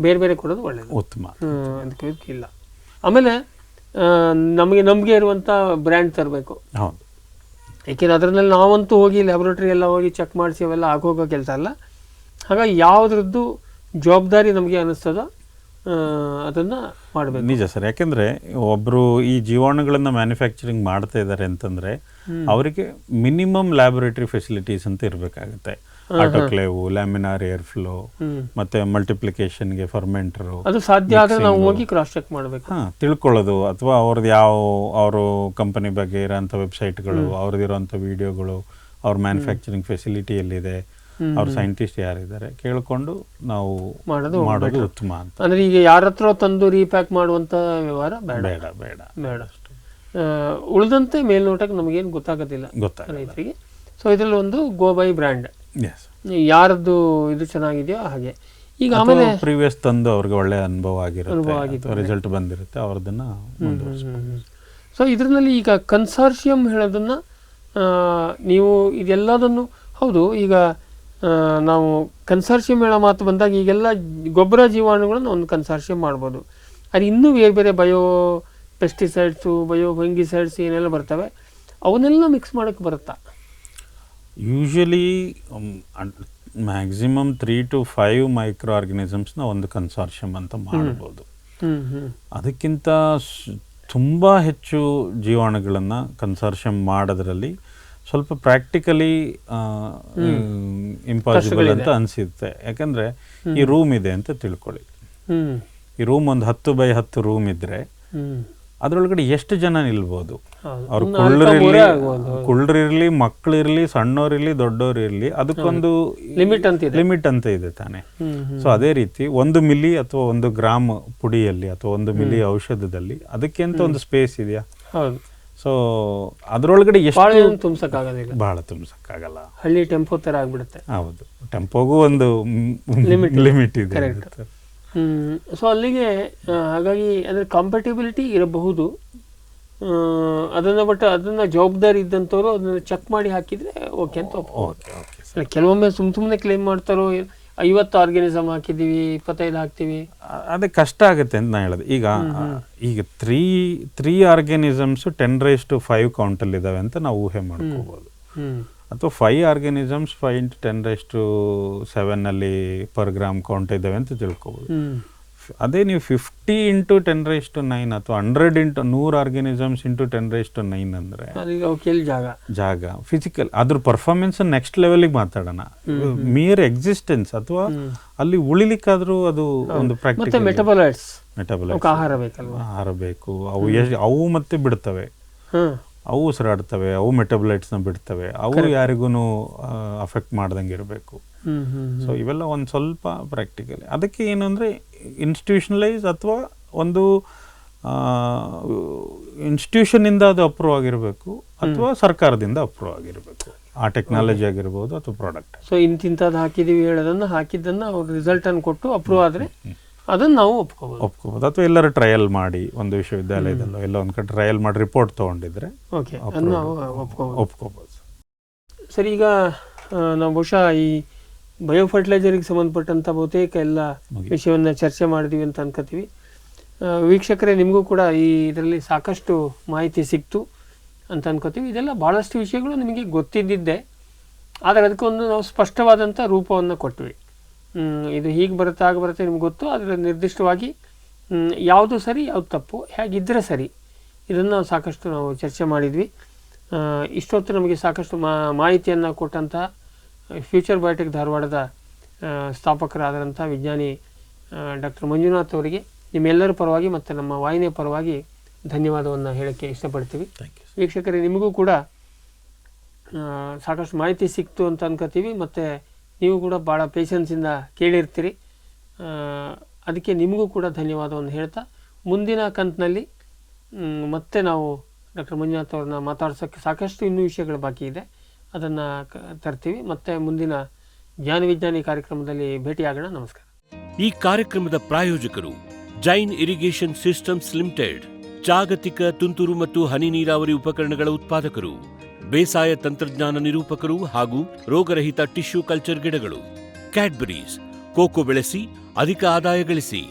ಬೇರೆ ಬೇರೆ ಕೊಡೋದು ಒಳ್ಳೆಯದು, ಉತ್ತಮ. ಅದಕ್ಕೆ ಇಲ್ಲ. ಆಮೇಲೆ ನಮಗೆ ನಂಬಿಕೆ ಇರುವಂಥ ಬ್ರ್ಯಾಂಡ್ ತರಬೇಕು. ಏಕೆಂದರೆ ಅದರಲ್ಲಿ ನಾವಂತೂ ಹೋಗಿ ಲ್ಯಾಬೊರೇಟ್ರಿ ಎಲ್ಲ ಹೋಗಿ ಚೆಕ್ ಮಾಡಿಸಿ ಅವೆಲ್ಲ ಆಗೋಗೋ ಕೆಲಸ ಅಲ್ಲ. ಹಾಗಾಗಿ ಯಾವುದ್ರದ್ದು ಜವಾಬ್ದಾರಿ ನಮಗೆ ಅನ್ನಿಸ್ತದೋ ಅದನ್ನು ಮಾಡಬೇಕು. ನಿಜ ಸರ್, ಯಾಕೆಂದರೆ ಒಬ್ಬರು ಈ ಜೀವಾಣುಗಳನ್ನು ಮ್ಯಾನುಫ್ಯಾಕ್ಚರಿಂಗ್ ಮಾಡ್ತಾ ಇದ್ದಾರೆ ಅಂತಂದರೆ ಅವರಿಗೆ ಮಿನಿಮಮ್ ಲ್ಯಾಬೊರೇಟರಿ ಫೆಸಿಲಿಟೀಸ್ ಅಂತ ಇರಬೇಕಾಗುತ್ತೆ. ಆಟೋಕ್ಲೇವ್, ಲ್ಯಾಮಿನಾರ್ ಏರ್ ಫ್ಲೋ, ಮತ್ತೆ ಮಲ್ಟಿಪ್ಲಿಕೇಶನ್ಗೆ ಫರ್ಮೆಂಟರು, ಅದು ಸಾಧ್ಯ ಆದರೆ ನಾವು ಹೋಗಿ ಕ್ರಾಸ್ ಚೆಕ್ ಮಾಡಬೇಕು, ತಿಳ್ಕೊಳ್ಳೋದು. ಅಥವಾ ಅವ್ರದ್ದು ಅವರು ಕಂಪನಿ ಬಗ್ಗೆ ಇರೋಂಥ ವೆಬ್ಸೈಟ್ಗಳು, ಅವ್ರದ್ದಿರೋಂಥ ವಿಡಿಯೋಗಳು, ಅವ್ರ ಮ್ಯಾನುಫ್ಯಾಕ್ಚರಿಂಗ್ ಫೆಸಿಲಿಟಿ ಎಲ್ಲಿದೆ, ಅವ್ರ ಸೈಂಟಿಸ್ಟ್ ಯಾರಿದ್ದಾರೆ ಕೇಳಿಕೊಂಡು ನಾವು ಮಾಡೋದು ಉತ್ತಮ ಅಂತ. ಅಂದರೆ ಈಗ ಯಾರ ಹತ್ರ ತಂದು ರೀಪ್ಯಾಕ್ ಮಾಡುವಂಥ ವ್ಯವಹಾರ ಬೇಡ ಬೇಡ ಬೇಡ ಬೇಡ. ಉಳಿದಂತೆ ಮೇಲ್ನೋಟಕ್ಕೆ ನಮಗೇನು ಗೊತ್ತಾಗೋದಿಲ್ಲ ರೈತರಿಗೆ. ಸೊ ಇದರಲ್ಲಿ ಒಂದು ಗೋಬೈ ಬ್ರ್ಯಾಂಡ್ ಯಾರದ್ದು ಇದು ಚೆನ್ನಾಗಿದೆಯೋ ಹಾಗೆ. ಈಗ ಆಮೇಲೆ ಪ್ರೀವಿಯಸ್ ತಂದು ಅವ್ರಿಗೆ ಒಳ್ಳೆ ಅನುಭವ ಆಗಿರುತ್ತೆ, ರಿಸಲ್ಟ್ ಬಂದಿರುತ್ತೆ, ಅವ್ರದನ್ನ ಮುಂದುವರಿಸಬಹುದು. ಸೊ ಇದರಲ್ಲಿ ಈಗ ಕನ್ಸಾರ್ಷಿಯಂ ಹೇಳೋದನ್ನು ನೀವು ಇದೆಲ್ಲದನ್ನು ಹೌದು. ಈಗ ನಾವು ಕನ್ಸಾರ್ಷಿಯಂ ಹೇಳೋ ಮಾತು ಬಂದಾಗ ಈಗೆಲ್ಲ ಗೊಬ್ಬರ ಜೀವಾಣುಗಳನ್ನು ಒಂದು ಕನ್ಸಾರ್ಷಿಯಂ ಮಾಡ್ಬೋದು. ಅದು ಇನ್ನೂ ಬೇರೆ ಬೇರೆ ಬಯೋ ಪೆಸ್ಟಿಸೈಡ್ಸು, ಬಯೋ ಫಂಗಿಸೈಡ್ಸ್ ಏನೆಲ್ಲ ಬರ್ತವೆ ಅವನ್ನೆಲ್ಲ ಮಿಕ್ಸ್ ಮಾಡೋಕ್ಕೆ ಬರುತ್ತಾ? ಯೂಶಲಿ ಮ್ಯಾಕ್ಸಿಮಮ್ 3 to 5 ಮೈಕ್ರೋ ಆರ್ಗನಿಸಮ್ಸ್ನ ಒಂದು ಕನ್ಸಾರ್ಷಿಯಂ ಅಂತ ಮಾಡ್ಬೋದು. ಅದಕ್ಕಿಂತ ತುಂಬ ಹೆಚ್ಚು ಜೀವಾಣುಗಳನ್ನು ಕನ್ಸಾರ್ಷಿಯಂ ಮಾಡೋದ್ರಲ್ಲಿ ಸ್ವಲ್ಪ ಪ್ರಾಕ್ಟಿಕಲಿ ಇಂಪಾಸಿಬಲ್ ಅಂತ ಅನಿಸುತ್ತೆ. ಯಾಕಂದರೆ ಈ ರೂಮ್ ಇದೆ ಅಂತ ತಿಳ್ಕೊಳ್ಳಿ, ಈ ರೂಮ್ ಒಂದು 10 by 10 ರೂಮ್ ಇದ್ದರೆ ಅದರೊಳಗಡೆ ಎಷ್ಟು ಜನ ನಿಲ್ಬೋದು? ಅವ್ರು ಕುಳ್ಳರಿರಲಿ, ಮಕ್ಕಳಿರಲಿ, ಸಣ್ಣವರಿರಲಿ, ದೊಡ್ಡವರಿರಲಿ, ಅದಕ್ಕೊಂದು ಲಿಮಿಟ್ ಅಂತ ಇದೆ ತಾನೆ. ಸೊ ಅದೇ ರೀತಿ 1 ಮಿಲಿ ಅಥವಾ 1 ಗ್ರಾಮ್ ಪುಡಿಯಲ್ಲಿ ಅಥವಾ 1 ಮಿಲಿ ಔಷಧದಲ್ಲಿ ಅದಕ್ಕೆ ಅಂತ ಒಂದು ಸ್ಪೇಸ್ ಇದೆಯಾ? ಸೊ ಅದರೊಳಗಡೆ ಎಷ್ಟು ತುಂಬಿಸಕ್ಕಾಗೋದಿಲ್ಲ, ಬಹಳ ತುಂಬಿಸಕ್ಕಾಗಲ್ಲ. ಹಳ್ಳಿ ಟೆಂಪೋ ಥರ ಆಗ್ಬಿಡುತ್ತೆ. ಹೌದು, ಟೆಂಪೋಗೂ ಒಂದು ಲಿಮಿಟ್ ಇದೆ. ಸೊ ಅಲ್ಲಿಗೆ ಹಾಗಾಗಿ ಅಂದರೆ ಕಾಂಪ್ಯಾಟಿಬಿಲಿಟಿ ಇರಬಹುದು ಅದನ್ನು, ಬಟ್ ಅದನ್ನು ಜವಾಬ್ದಾರಿ ಇದ್ದಂಥವ್ರು ಅದನ್ನು ಚೆಕ್ ಮಾಡಿ ಹಾಕಿದರೆ ಓಕೆ ಅಂತ ಒಪ್ಕೋಬೋದು. ಕೆಲವೊಮ್ಮೆ ಸುಮ್ಮನೆ ಕ್ಲೇಮ್ ಮಾಡ್ತಾರೋ 50 ಆರ್ಗ್ಯಾನಿಸಮ್ ಹಾಕಿದ್ದೀವಿ, 25 ಹಾಕ್ತೀವಿ, ಅದೇ ಕಷ್ಟ ಆಗುತ್ತೆ ಅಂತ ನಾನು ಹೇಳೋದು. ಈಗ 3 ಆರ್ಗ್ಯಾನಿಸಮ್ಸ್ 10⁵5 ಕೌಂಟಲ್ಲಿ ಇದ್ದಾವೆ ಅಂತ ನಾವು ಊಹೆ ಮಾಡ್ಕೋಬೋದು. ಅಥವಾ 5 ಆರ್ಗ್ಯಾನಿಸಮ್ಸ್ 5 × 10⁻7 ಪರ್ ಗ್ರಾಮ್ ಕೌಂಟ್ ಇದ್ದಾವೆ ಅಂತ ತಿಳ್ಕೊಬೋದು. ಅದೇ ನೀವು 50 × 10⁹9 ಅಥವಾ 100 ಆರ್ಗ್ಯಾನಿಸಮ್ಸ್ × 10⁹9 ಅಂದರೆ ಜಾಗ ಫಿಸಿಕಲ್ ಅದ್ರ ಪರ್ಫಾರ್ಮೆನ್ಸ್ ನೆಕ್ಸ್ಟ್ ಲೆವೆಲ್ಗೆ ಮಾತಾಡೋಣ. ಮಿಯರ್ ಎಕ್ಸಿಸ್ಟೆನ್ಸ್ ಅಥವಾ ಅಲ್ಲಿ ಉಳಿಲಿಕ್ಕಾದ್ರೂ ಅದು ಒಂದು ಪ್ರಾಕ್ಟಿಕಲ್ ಮೆಟಬಲೈಟ್ಸ್ ಆಹಾರ ಬೇಕು. ಅವು ಮತ್ತೆ ಬಿಡ್ತವೆ, ಅವು ಉಸಿರಾಡ್ತವೆ, ಅವು ಮೆಟಬಲೈಟ್ಸ್ನ ಬಿಡ್ತವೆ, ಅವು ಯಾರಿಗೂ ಅಫೆಕ್ಟ್ ಮಾಡ್ದಂಗೆ ಇರಬೇಕು. ಸೊ ಇವೆಲ್ಲ ಒಂದು ಸ್ವಲ್ಪ ಪ್ರಾಕ್ಟಿಕಲಿ. ಅದಕ್ಕೆ ಏನು ಅಂದರೆ ಇನ್ಸ್ಟಿಟ್ಯೂಷನಲೈಸ್ ಅಥವಾ ಒಂದು ಇನ್ಸ್ಟಿಟ್ಯೂಷನಿಂದ ಅದು ಅಪ್ರೂವ್ ಆಗಿರಬೇಕು ಅಥವಾ ಸರ್ಕಾರದಿಂದ ಅಪ್ರೂವ್ ಆಗಿರಬೇಕು. ಆ ಟೆಕ್ನಾಲಜಿ ಆಗಿರ್ಬೋದು ಅಥವಾ ಪ್ರಾಡಕ್ಟ್. ಸೊ ಇಂಥದ್ದು ಹಾಕಿದ್ದೀವಿ ಹೇಳೋದನ್ನು ಹಾಕಿದ್ದನ್ನು ಅವ್ರು ರಿಸಲ್ಟನ್ನು ಕೊಟ್ಟು ಅಪ್ರೂವ್ ಆದರೆ ಅದನ್ನು ನಾವು ಒಪ್ಕೋಬೋದು. ಅಥವಾ ಎಲ್ಲರೂ ಟ್ರಯಲ್ ಮಾಡಿ ಒಂದು ವಿಶ್ವವಿದ್ಯಾಲಯದಲ್ಲೋ ಎಲ್ಲ ಒಂದು ಕಡೆ ಟ್ರಯಲ್ ಮಾಡಿ ರಿಪೋರ್ಟ್ ತೊಗೊಂಡಿದ್ರೆ ಓಕೆ, ಅದನ್ನು ನಾವು ಒಪ್ಕೋಬೋದು. ಸರಿ, ಈಗ ನಾವು ಬಹುಶಃ ಈ ಬಯೋ ಫರ್ಟಿಲೈಸರಿಗೆ ಸಂಬಂಧಪಟ್ಟಂಥ ಬಹುತೇಕ ಎಲ್ಲ ವಿಷಯವನ್ನು ಚರ್ಚೆ ಮಾಡಿದ್ವಿ ಅಂತ ಅನ್ಕೋತೀವಿ. ವೀಕ್ಷಕರೇ, ನಿಮಗೂ ಕೂಡ ಈ ಇದರಲ್ಲಿ ಸಾಕಷ್ಟು ಮಾಹಿತಿ ಸಿಕ್ತು ಅಂತ ಅನ್ಕೋತೀವಿ. ಇದೆಲ್ಲ ಭಾಳಷ್ಟು ವಿಷಯಗಳು ನಿಮಗೆ ಗೊತ್ತಿದ್ದಿದ್ದೆ, ಆದರೆ ಅದಕ್ಕೊಂದು ನಾವು ಸ್ಪಷ್ಟವಾದಂಥ ರೂಪವನ್ನು ಕೊಟ್ವಿ. ಇದು ಹೀಗೆ ಬರುತ್ತೆ ಆಗ ಬರುತ್ತೆ ನಿಮ್ಗೆ ಗೊತ್ತು, ಅದರ ನಿರ್ದಿಷ್ಟವಾಗಿ ಯಾವುದು ಸರಿ ಯಾವುದು ತಪ್ಪು, ಹೇಗಿದ್ದರೆ ಸರಿ, ಇದನ್ನು ಸಾಕಷ್ಟು ನಾವು ಚರ್ಚೆ ಮಾಡಿದ್ವಿ. ಇಷ್ಟೊತ್ತು ನಮಗೆ ಸಾಕಷ್ಟು ಮಾಹಿತಿಯನ್ನು ಕೊಟ್ಟಂತಹ ಫ್ಯೂಚರ್ ಬಯೋಟೆಕ್ ಧಾರವಾಡದ ಸ್ಥಾಪಕರಾದಂಥ ವಿಜ್ಞಾನಿ ಡಾಕ್ಟರ್ ಮಂಜುನಾಥ್ ಅವರಿಗೆ ನಿಮ್ಮೆಲ್ಲರ ಪರವಾಗಿ ಮತ್ತು ನಮ್ಮ ವಾಹಿನಿಯ ಪರವಾಗಿ ಧನ್ಯವಾದವನ್ನು ಹೇಳೋಕ್ಕೆ ಇಷ್ಟಪಡ್ತೀವಿ. ವೀಕ್ಷಕರೇ, ನಿಮಗೂ ಕೂಡ ಸಾಕಷ್ಟು ಮಾಹಿತಿ ಸಿಕ್ತು ಅಂತ ಅನ್ಕೋತೀವಿ, ಮತ್ತು ನೀವು ಕೂಡ ಭಾಳ ಪೇಷನ್ಸಿಂದ ಕೇಳಿರ್ತೀರಿ. ಅದಕ್ಕೆ ನಿಮಗೂ ಕೂಡ ಧನ್ಯವಾದವನ್ನು ಹೇಳ್ತಾ, ಮುಂದಿನ ಕಂತಿನಲ್ಲಿ ಮತ್ತೆ ನಾವು ಡಾಕ್ಟರ್ ಮಂಜುನಾಥ್ ಅವ್ರನ್ನ ಮಾತಾಡ್ಸೋಕ್ಕೆ ಸಾಕಷ್ಟು ಇನ್ನೂ ವಿಷಯಗಳು ಬಾಕಿ ಇದೆ, ಅದನ್ನು ತರ್ತೀವಿ. ಮತ್ತು ಮುಂದಿನ ಜ್ಞಾನ ವಿಜ್ಞಾನಿ ಕಾರ್ಯಕ್ರಮದಲ್ಲಿ ಭೇಟಿಯಾಗೋಣ. ನಮಸ್ಕಾರ. ಈ ಕಾರ್ಯಕ್ರಮದ ಪ್ರಾಯೋಜಕರು ಜೈನ್ ಇರಿಗೇಷನ್ ಸಿಸ್ಟಮ್ಸ್ ಲಿಮಿಟೆಡ್, ಜಾಗತಿಕ ತುಂತುರು ಮತ್ತು ಹನಿ ನೀರಾವರಿ ಉಪಕರಣಗಳ ಉತ್ಪಾದಕರು, ಬೇಸಾಯ ತಂತ್ರಜ್ಞಾನ ನಿರೂಪಕರು ಹಾಗೂ ರೋಗರಹಿತ ಟಿಶ್ಯೂ ಕಲ್ಚರ್ ಗಿಡಗಳು. ಕ್ಯಾಡ್ಬರೀಸ್, ಕೋಕೋ ಬೆಳೆಸಿ ಅಧಿಕ ಆದಾಯ ಗಳಿಸಿ.